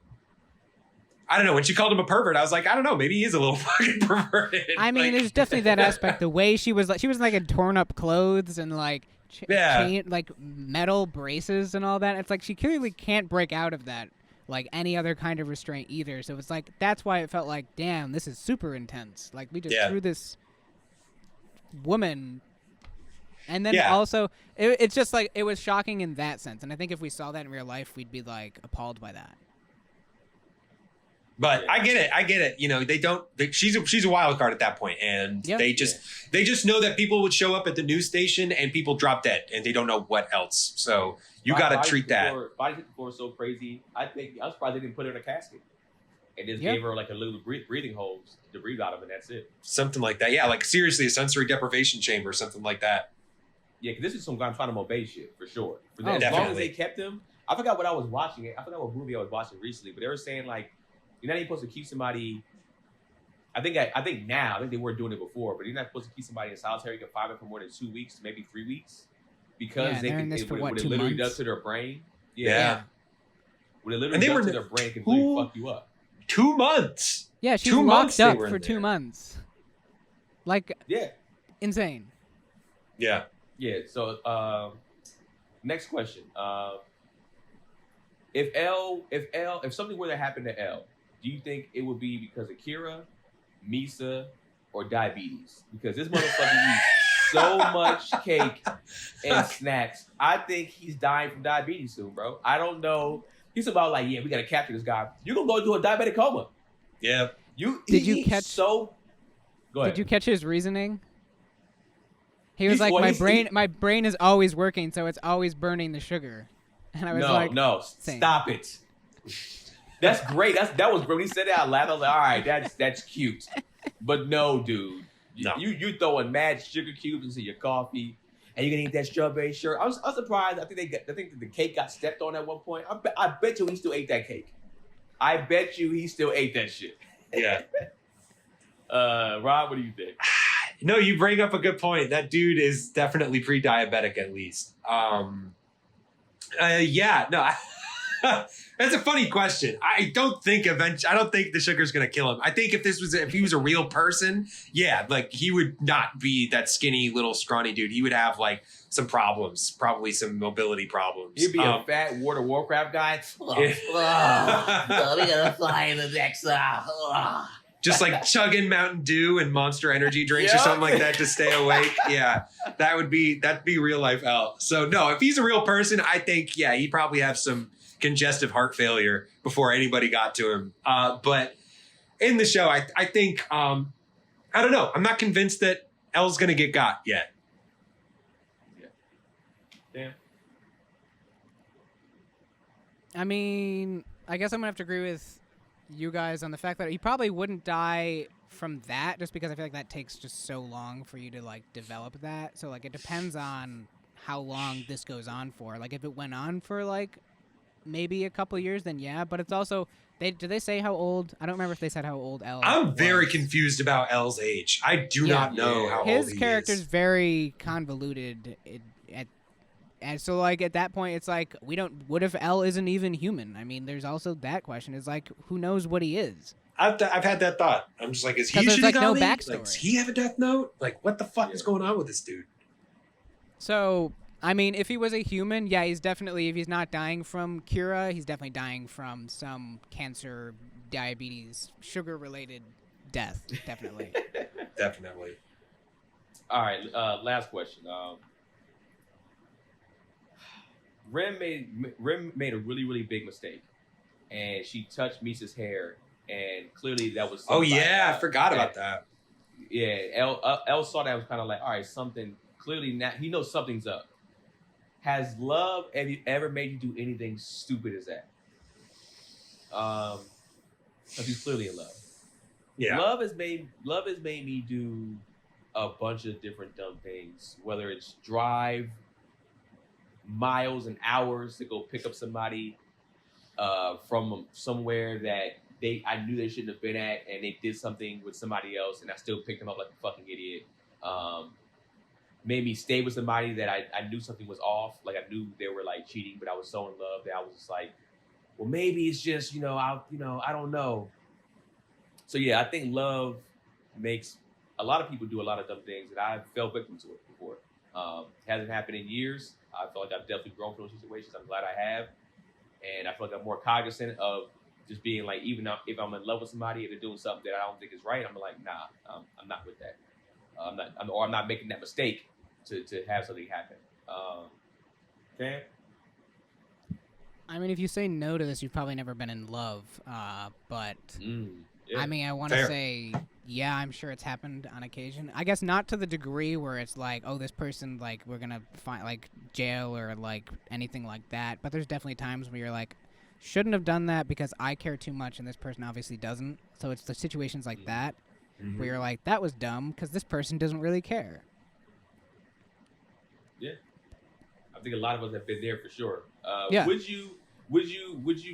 I don't know. When she called him a pervert, I was like, I don't know. Maybe he is a little fucking perverted. I mean, there's definitely that aspect. The way she was like in torn up clothes and like like metal braces and all that. It's like she clearly can't break out of that. Like any other kind of restraint either. So it's like, that's why it felt like, damn, this is super intense. Like we just threw this woman. And then also, it's just like, it was shocking in that sense. And I think if we saw that in real life, we'd be like appalled by that. But I get it. They don't. She's a wild card at that point, and they just know that people would show up at the news station and people drop dead, and they don't know what else. So you got to treat that. Body before was so crazy. I was surprised they didn't put her in a casket and just gave her like a little breathing holes to breathe out of, and that's it. Something like that. Yeah, like seriously, a sensory deprivation chamber, something like that. Yeah, because this is some Guantanamo Bay shit for sure. As long as they kept him, I forgot what I was watching. I forgot what movie I was watching recently, but they were saying like, you're not even supposed to keep somebody. I think they weren't doing it before, but you're not supposed to keep somebody in solitary confinement for more than 2 weeks, maybe 3 weeks, because what it literally does to their brain. Yeah. What it literally does to their brain, it can completely fuck you up. 2 months. Yeah, she's locked up for 2 months. Like, insane. Yeah. Yeah. So, next question. If something were to happen to Elle, do you think it would be because of Kira, Misa, or diabetes? Because this motherfucker eats so much cake and snacks. I think he's dying from diabetes soon, bro. I don't know. He's about like, we gotta capture this guy. You're gonna go into a diabetic coma. Yeah. Did you catch? Go ahead. Did you catch his reasoning? He was like, my brain is always working, so it's always burning the sugar. And I was stop it. That's great. That was great. When he said that out loud, I was like, all right, that's cute. But no, dude. No. You throwing mad sugar cubes into your coffee, and you're gonna eat that strawberry shirt. I was surprised. I think the cake got stepped on at one point. I bet you he still ate that cake. I bet you he still ate that shit. Yeah. Rob, what do you think? No, you bring up a good point. That dude is definitely pre-diabetic at least. That's a funny question. I don't think the sugar's gonna kill him. I think if he was a real person, like he would not be that skinny little scrawny dude. He would have like some problems, probably some mobility problems. He'd be a fat World of Warcraft guy. We gotta fly in the next. Just like chugging Mountain Dew and Monster Energy drinks or something like that to stay awake. Yeah, that'd be real life Elle. So no, if he's a real person, I think he'd probably have some congestive heart failure before anybody got to him. But in the show, I think, I don't know. I'm not convinced that L's going to get got yet. Yeah. Damn. I mean, I guess I'm gonna have to agree with you guys on the fact that he probably wouldn't die from that, just because I feel like that takes just so long for you to like develop that. So like it depends on how long this goes on for. Like if it went on for like maybe a couple years, then yeah. But it's also did they say how old? I don't remember if they said how old L. I'm very was. confused about L's age. I do not know how old he is. His character's very convoluted. And so, like, at that point, it's like, what if L isn't even human? I mean, there's also that question. It's like, who knows what he is? I've had that thought. I'm just like, is he there's, Shinigami? like, no backstory. Like, does he have a death note? Like, what the fuck is going on with this dude? So, I mean, if he was a human, yeah, he's definitely, if he's not dying from Cura, he's definitely dying from some cancer, diabetes, sugar-related death, definitely. Definitely. All right, last question. Rem made a really, really big mistake, and she touched Misa's hair, and clearly that was. Oh yeah, I forgot about that. Yeah, L saw that and was kind of like, all right, something clearly now he knows something's up. Has love ever made you do anything stupid as that? Because he's clearly in love. Yeah, love has made me do a bunch of different dumb things, whether it's drive miles and hours to go pick up somebody from somewhere that I knew they shouldn't have been at, and they did something with somebody else, and I still picked them up like a fucking idiot. Made me stay with somebody that I knew something was off, like I knew they were like cheating, but I was so in love that I was just like, well, maybe it's just I don't know. So yeah, I think love makes a lot of people do a lot of dumb things, and I've fell victim to it before. Hasn't happened in years. I feel like I've definitely grown from those situations. I'm glad I have. And I feel like I'm more cognizant of just being like, even if I'm in love with somebody, if they're doing something that I don't think is right, I'm like, nah, I'm not with that. I'm not making that mistake to have something happen. Okay. I mean, if you say no to this, you've probably never been in love. But Yeah. I mean, I want to say, yeah, I'm sure it's happened on occasion. I guess not to the degree where it's like, oh, this person, like, we're going to find, like, jail or, like, anything like that. But there's definitely times where you're like, shouldn't have done that because I care too much and this person obviously doesn't. So it's the situations like that where you're like, that was dumb because this person doesn't really care. Yeah. I think a lot of us have been there for sure. Yeah. Would you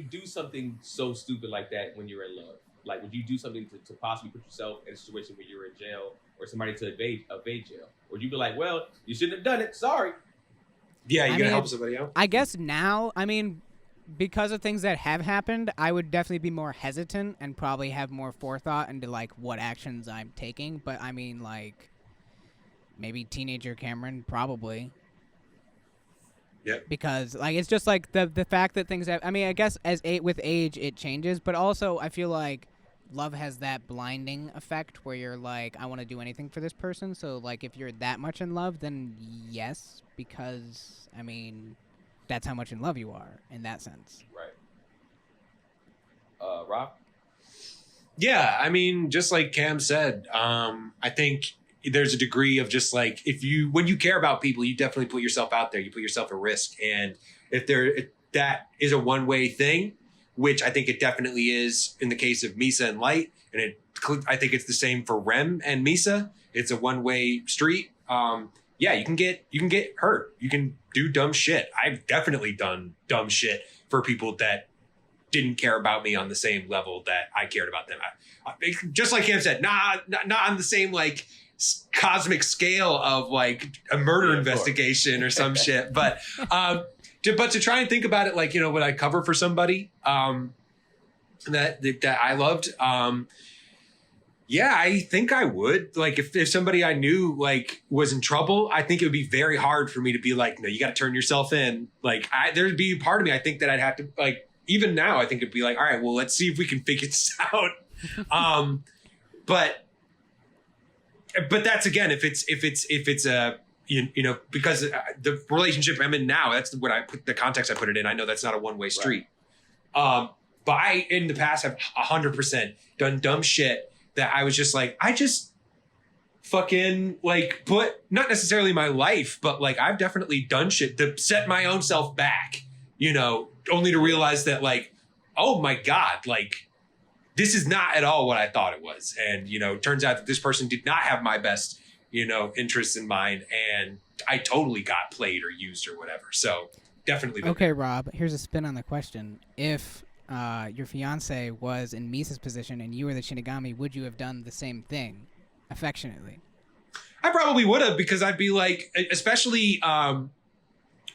do something so stupid like that when you're in love? Like, would you do something to possibly put yourself in a situation where you're in jail or somebody to evade jail? Or would you be like, well, you shouldn't have done it. Sorry. Yeah, you're going to help somebody out? I guess now, I mean, because of things that have happened, I would definitely be more hesitant and probably have more forethought into, like, what actions I'm taking. But, I mean, like, maybe teenager Cameron, probably. Yeah. Because, like, it's just, like, the fact that things have... I mean, I guess with age, it changes. But also, I feel like love has that blinding effect where you're like, I want to do anything for this person. So, like, if you're that much in love, then yes. Because, I mean, that's how much in love you are in that sense. Right. Rob? Yeah, I mean, just like Cam said, I think there's a degree of just like, when you care about people, you definitely put yourself out there. You put yourself at risk. And if that is a one-way thing, which I think it definitely is in the case of Misa and Light, and I think it's the same for Rem and Misa. It's a one-way street. Yeah, you can get hurt. You can do dumb shit. I've definitely done dumb shit for people that didn't care about me on the same level that I cared about them. Just like Cam said, not on the same like cosmic scale of like a murder investigation or some shit. But to try and think about it, like, you know, would I cover for somebody that I loved? Yeah, I think I would. Like, if somebody I knew like was in trouble, I think it would be very hard for me to be like, no, you got to turn yourself in. Like, there'd be a part of me, I think, that I'd have to, like, even now, I think it'd be like, all right, well, let's see if we can figure this out. But that's, again, if it's a, you know, because the relationship I'm in now, that's what the context I put it in. I know that's not a one-way street. But I, in the past, have 100% done dumb shit that I was just like, I just fucking like put, not necessarily my life, but like I've definitely done shit to set my own self back, you know, only to realize that like, oh my God, like this is not at all what I thought it was. And, you know, turns out that this person did not have my best, you know, interests in mind. And I totally got played or used or whatever. So definitely. Okay, Rob, here's a spin on the question. If your fiance was in Misa's position and you were the Shinigami, would you have done the same thing affectionately? I probably would have, because I'd be like, especially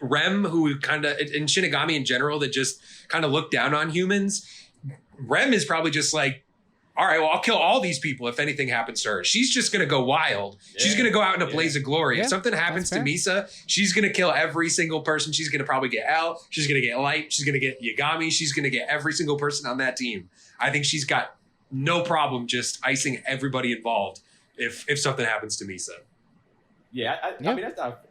Rem, who kind of, in Shinigami in general, that just kind of look down on humans. Rem is probably just like, all right, well, I'll kill all these people if anything happens to her. She's just going to go wild. Yeah. She's going to go out in a blaze of glory. Yeah, if something happens to Misa, she's going to kill every single person. She's going to probably get L. She's going to get Light. She's going to get Yagami. She's going to get every single person on that team. I think she's got no problem just icing everybody involved if something happens to Misa. Yeah, I mean that's not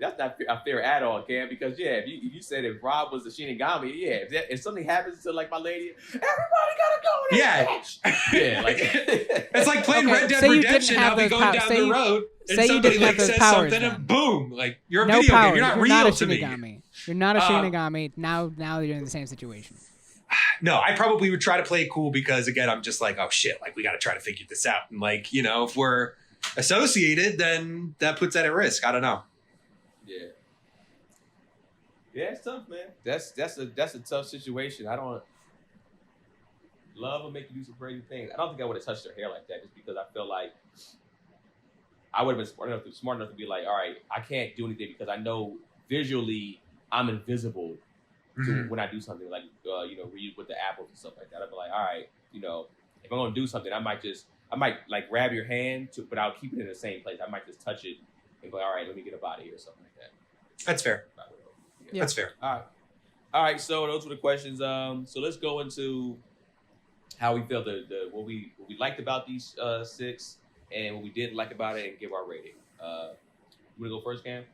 a fair add-on, Cam, because if you said if Rob was a Shinigami, if something happens to like my lady, everybody gotta go. Yeah, like it's like playing Red Dead Redemption. I'll be going down the road and somebody like says something and boom, like you're a video game. You're not real to me. You're not a Shinigami. Now you're in the same situation. No, I probably would try to play it cool because again, I'm just like, oh shit, like we got to try to figure this out, and like, you know, if we're associated, then that puts that at risk. I don't know. Yeah, it's tough, man. That's a tough situation. I don't love will make you do some crazy things. I don't think I would have touched her hair like that, just because I feel like I would have been smart enough to be like, all right, I can't do anything because I know visually I'm invisible to when I do something like you know, read with the apples and stuff like that. I'd be like, all right, you know, if I'm gonna do something, I might like grab your hand, but I'll keep it in the same place. I might just touch it and go, all right, let me get up out of here or something like that. That's fair. Yeah. That's fair. All right. So those were the questions. So let's go into how we felt what we liked about these 6 and what we didn't like about it, and give our rating. You wanna go first, Cam?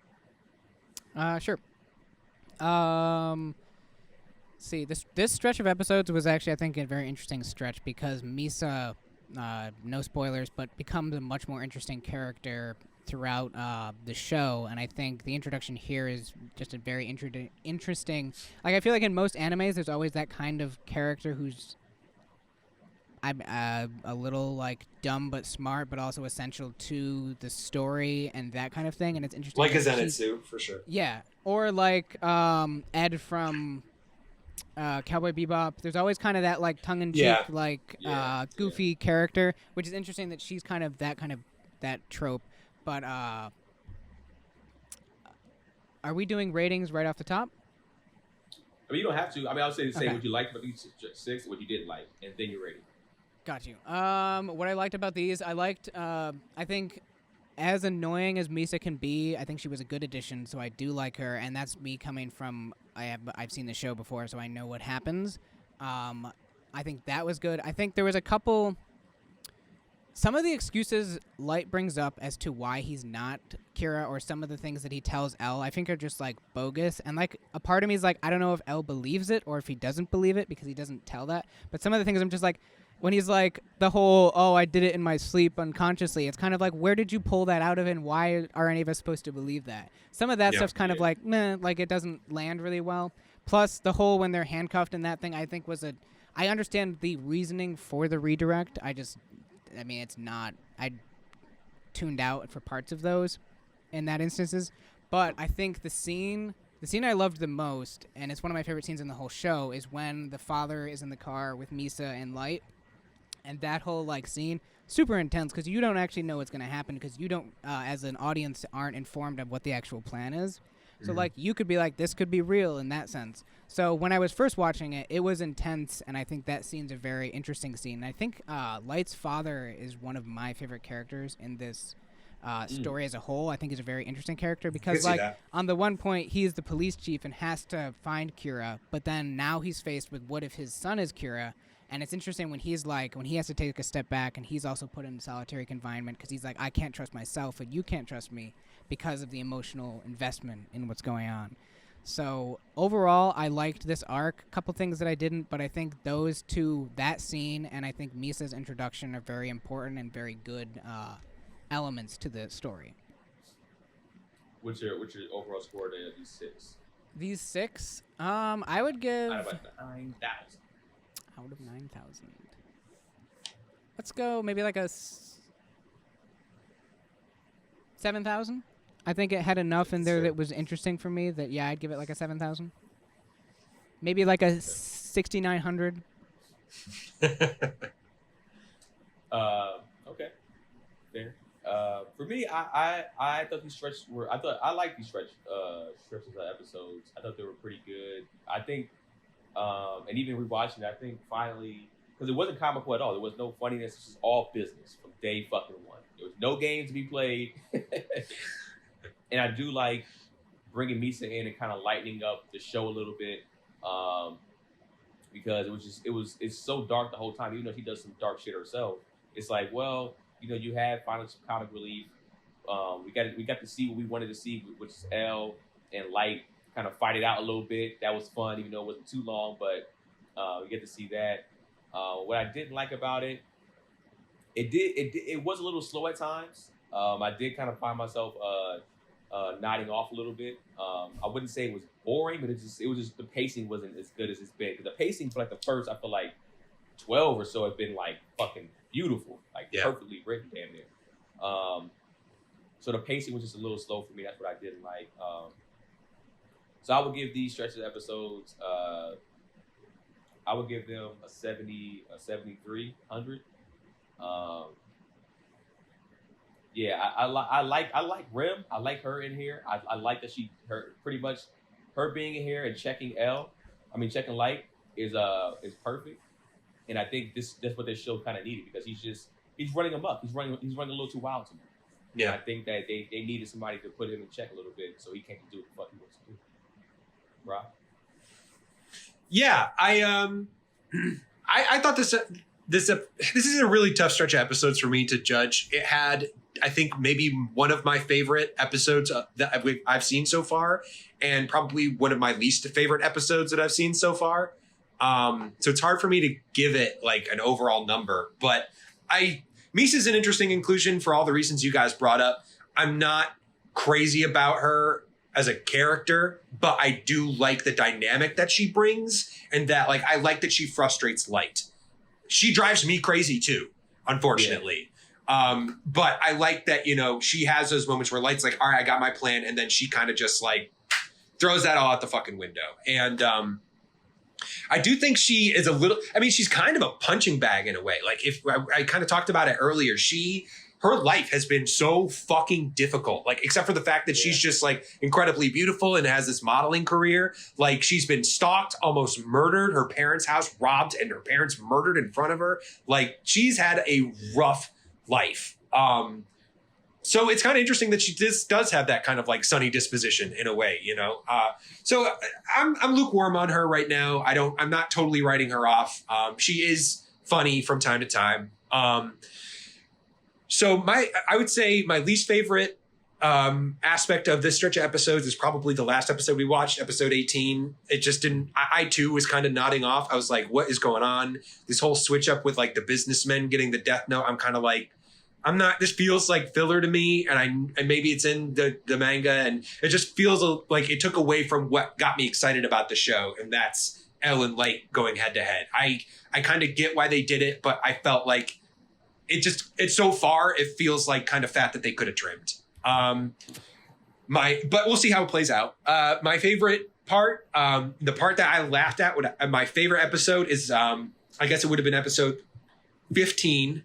Sure. See, this stretch of episodes was actually, I think, a very interesting stretch because Misa, no spoilers, but becomes a much more interesting character throughout the show, and I think the introduction here is just a very interesting. Like, I feel like in most animes, there's always that kind of character who's a little like dumb but smart, but also essential to the story and that kind of thing, and it's interesting. Like a Zenitsu, for sure. Yeah, or like Ed from Cowboy Bebop. There's always kind of that like tongue-in-cheek, goofy character, which is interesting that she's kind of that trope. But are we doing ratings right off the top? I mean, you don't have to. I mean, I'll say what you liked about these 6, what you didn't like, and then your rating. Got you. What I liked about these, I think as annoying as Misa can be, I think she was a good addition, so I do like her, and that's me coming from, I've seen the show before, so I know what happens. I think that was good. I think there was some of the excuses Light brings up as to why he's not Kira, or some of the things that he tells L, I think are just like bogus, and like a part of me is like, I don't know if L believes it or if he doesn't believe it because he doesn't tell that, but some of the things I'm just like, when he's like, the whole, I did it in my sleep unconsciously, it's kind of like, where did you pull that out of, and why are any of us supposed to believe that? Some of that stuff's kind of like, meh, like it doesn't land really well. Plus, the whole when they're handcuffed and that thing, I think I understand the reasoning for the redirect. It's not, I tuned out for parts of those in that instances. But I think the scene I loved the most, and it's one of my favorite scenes in the whole show, is when the father is in the car with Misa and Light. And that whole like scene, super intense, because you don't actually know what's going to happen, because you don't, as an audience, aren't informed of what the actual plan is. So like, you could be like, this could be real in that sense. So when I was first watching it, it was intense, and I think that scene's a very interesting scene. And I think Light's father is one of my favorite characters in this story as a whole. I think he's a very interesting character because, like, on the one point, he is the police chief and has to find Kira, but then now he's faced with what if his son is Kira. And it's interesting when he has to take a step back, and he's also put in solitary confinement because he's like, I can't trust myself and you can't trust me because of the emotional investment in what's going on. So overall, I liked this arc. A couple things that I didn't, but I think those two, that scene, and I think Misa's introduction are very important and very good elements to the story. What's your overall score to these 6? These 6, I would give Out of 9,000. out of 9,000. Let's go maybe like a 7,000. I think it had enough in there that was interesting for me that, yeah, I'd give it like a 7,000. Maybe like a 6,900. Okay. Fair. For me, I thought these stretches were. I liked these stretches of episodes. I thought they were pretty good. I think, and even rewatching, I think finally, because it wasn't comical at all. There was no funniness. It was all business from day fucking one. There was no games to be played. And I do like bringing Misa in and kind of lightening up the show a little bit, because it's so dark the whole time. Even though she does some dark shit herself, it's like, well, you have finally some comic relief. We got to see what we wanted to see, which is Elle and Light kind of fight it out a little bit. That was fun, even though it wasn't too long, but we get to see that. What I didn't like about it, it was a little slow at times. I did kind of find myself nodding off a little bit. I wouldn't say it was boring, but it was just the pacing wasn't as good as it's been. Because the pacing for like the first, I feel like 12 or so have been like fucking beautiful, like perfectly written, damn near. So the pacing was just a little slow for me. That's what I didn't like. So I would give these stretches episodes. I would give them a 7,300. Yeah, I like Rem. I like her in here. I like that pretty much her being in here and checking checking Light is perfect. And I think that's what this show kind of needed, because he's running amok. He's running a little too wild to me. Yeah, and I think that they needed somebody to put him in check a little bit so he can't do what the fuck he wants to do. Rob? Yeah, I thought this is a really tough stretch of episodes for me to judge. It had, I think, maybe one of my favorite episodes that I've seen so far, and probably one of my least favorite episodes that I've seen so far. So it's hard for me to give it like an overall number, but Misa's an interesting inclusion for all the reasons you guys brought up. I'm not crazy about her as a character, but I do like the dynamic that she brings, and that I like that she frustrates Light. She drives me crazy too, unfortunately. Yeah. But I like that, she has those moments where Light's like, all right, I got my plan. And then she kind of just throws that all out the fucking window. And I do think she is she's kind of a punching bag in a way. Like, if I kind of talked about it earlier, her life has been so fucking difficult, except for the fact that she's just incredibly beautiful and has this modeling career. She's been stalked, almost murdered, her parents' house robbed, and her parents murdered in front of her. She's had a rough life. So it's kind of interesting that she does have that kind of sunny disposition in a way, So I'm lukewarm on her right now. I'm not totally writing her off. She is funny from time to time. So I would say my least favorite aspect of this stretch of episodes is probably the last episode we watched, episode 18. It just didn't, I too was kind of nodding off. I was like, what is going on? This whole switch up with the businessmen getting the death note. I'm kind of this feels like filler to me, and maybe it's in the manga, and it just feels like it took away from what got me excited about the show, and that's Elle and Light going head to head. I kind of get why they did it, but I felt like it's so far, it feels kind of fat that they could have trimmed. But we'll see how it plays out. My favorite part, the part that I laughed at, my favorite episode is, I guess it would have been episode 15,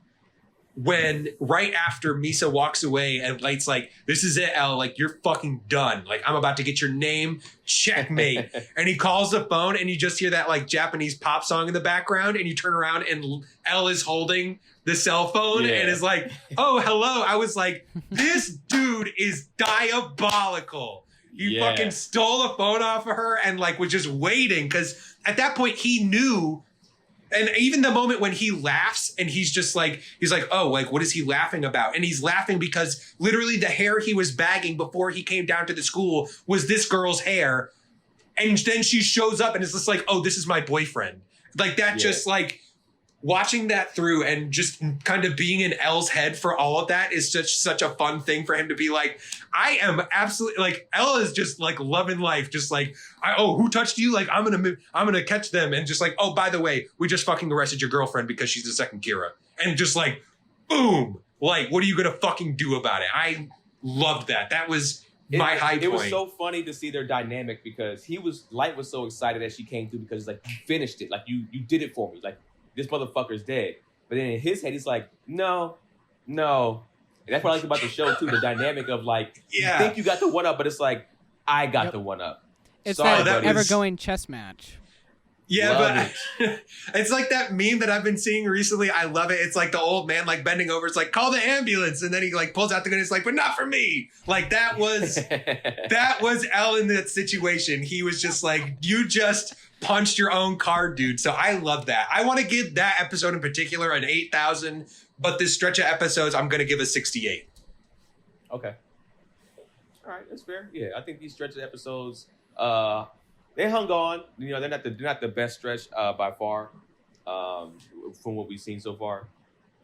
when right after Misa walks away and Light's like, this is it, Elle, you're fucking done. I'm about to get your name, checkmate. And he calls the phone, and you just hear that Japanese pop song in the background, and you turn around and Elle is holding the cell phone and is like, oh, hello. I was like, this dude is diabolical. He fucking stole the phone off of her and was just waiting, because at that point he knew. And even the moment when he laughs and he's just he's like, oh, what is he laughing about? And he's laughing because literally the hair he was bagging before he came down to the school was this girl's hair. And then she shows up and it's just like, oh, this is my boyfriend. Like that, just like watching that through and just kind of being in Elle's head for all of that is just such a fun thing for him to be like, I am absolutely like, Elle is just like loving life. Just like, who touched you? Like, I'm going to catch them. And just like, oh, by the way, we just fucking arrested your girlfriend because she's the second Kira. And just like, boom. Like, what are you going to fucking do about it? I loved that. That was my high point. It was so funny to see their dynamic because Light was so excited as she came through because like, you finished it. Like you did it for me. Like this motherfucker's dead. But then in his head, he's like, no. And that's what I like about the show too. The dynamic of like, you think you got the one up, but it's like, I got the one up. It's Sorry, that buddy. ever-going chess match. Yeah, Love but it's like that meme that I've been seeing recently. I love it. It's like the old man like bending over. It's like, call the ambulance. And then he like pulls out the gun. It's like, but not for me. Like that was Elle in that situation. He was just like, you just punched your own card, dude. So I love that. I want to give that episode in particular an 8,000, but this stretch of episodes, I'm going to give a 68. Okay. All right, that's fair. Yeah, I think these stretch of episodes, they hung on. You know, they're not the best stretch by far from what we've seen so far.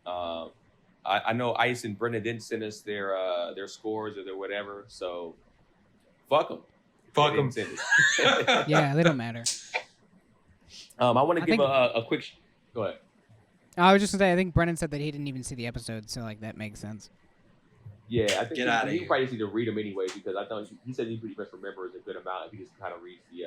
I know Ice and Brendan didn't send us their scores or their whatever, so fuck them. Fuck them. Yeah, they don't matter. I want to give a quick. Go ahead. I was just gonna say, I think Brennan said that he didn't even see the episode, so like that makes sense. Yeah, I think Get outta he here. probably just need to read them anyway because I thought he said he pretty much remembers a good amount if he just kind of reads the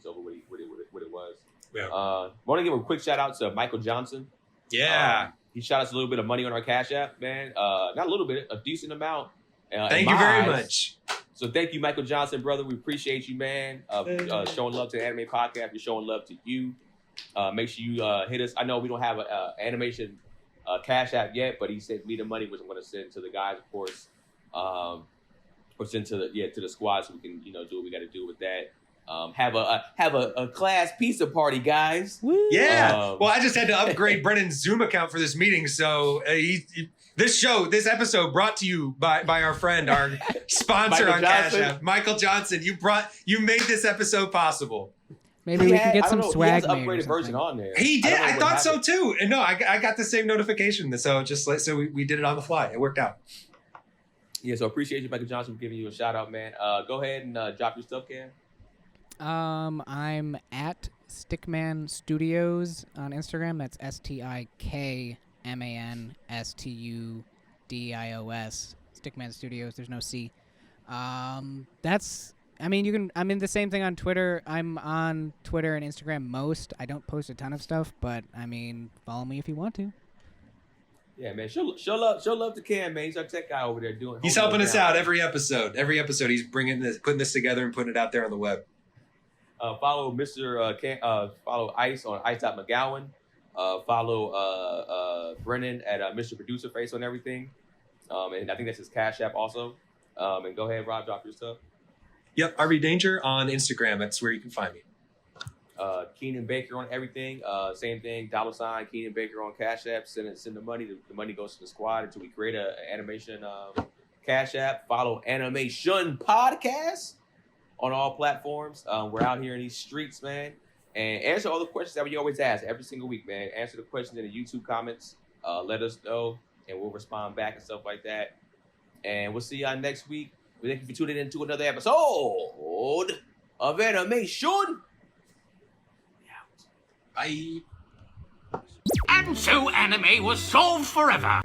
over what it was. Yeah. I want to give a quick shout out to Michael Johnson. Yeah. He shot us a little bit of money on our Cash App, man. Not a little bit, a decent amount. Thank you very much. So thank you, Michael Johnson, brother. We appreciate you, man. Showing love to the Anime Podcast. We're showing love to you. Make sure you hit us. I know we don't have an animation Cash App yet, but he sent me the money, which I'm going to send to the guys, of course, or send to the squad so we can do what we got to do with that. Have a class pizza party, guys. Woo. Yeah. Well, I just had to upgrade Brennan's Zoom account for this meeting, so this episode brought to you by our friend, our sponsor on Cash App, Michael Johnson. You made this episode possible. Maybe we can get some swag He has an upgraded version on there. He did. I thought so happened. too. And no, I got the same notification. So we did it on the fly. It worked out. Yeah, so appreciate you, Michael Johnson, for giving you a shout out, man. Go ahead and drop your stuff, Cam. I'm at Stickman Studios on Instagram. That's StickmanStudios. Stickman Studios. There's no C. I'm in the same thing on Twitter. I'm on Twitter and Instagram most. I don't post a ton of stuff, but follow me if you want to. Yeah, man. Show love to Cam, man. He's our tech guy over there doing. He's helping us out every episode. Every episode, he's putting this together and putting it out there on the web. Follow follow Ice on Ice.McGowan. Follow Brennan at Mr. Producer Face on everything. And I think that's his Cash App also. And go ahead, Rob, drop your stuff. Yep, RV Danger on Instagram. That's where you can find me. Keenan Baker on everything. Same thing. $ Keenan Baker on Cash App. Send the money. The money goes to the squad until we create an animation Cash App. Follow Animeshun Podcast on all platforms. We're out here in these streets, man. And answer all the questions that we always ask every single week, man. Answer the questions in the YouTube comments. Let us know, and we'll respond back and stuff like that. And we'll see y'all next week. We thank you for tuning in to another episode of Animeshun. Bye. And so anime was solved forever.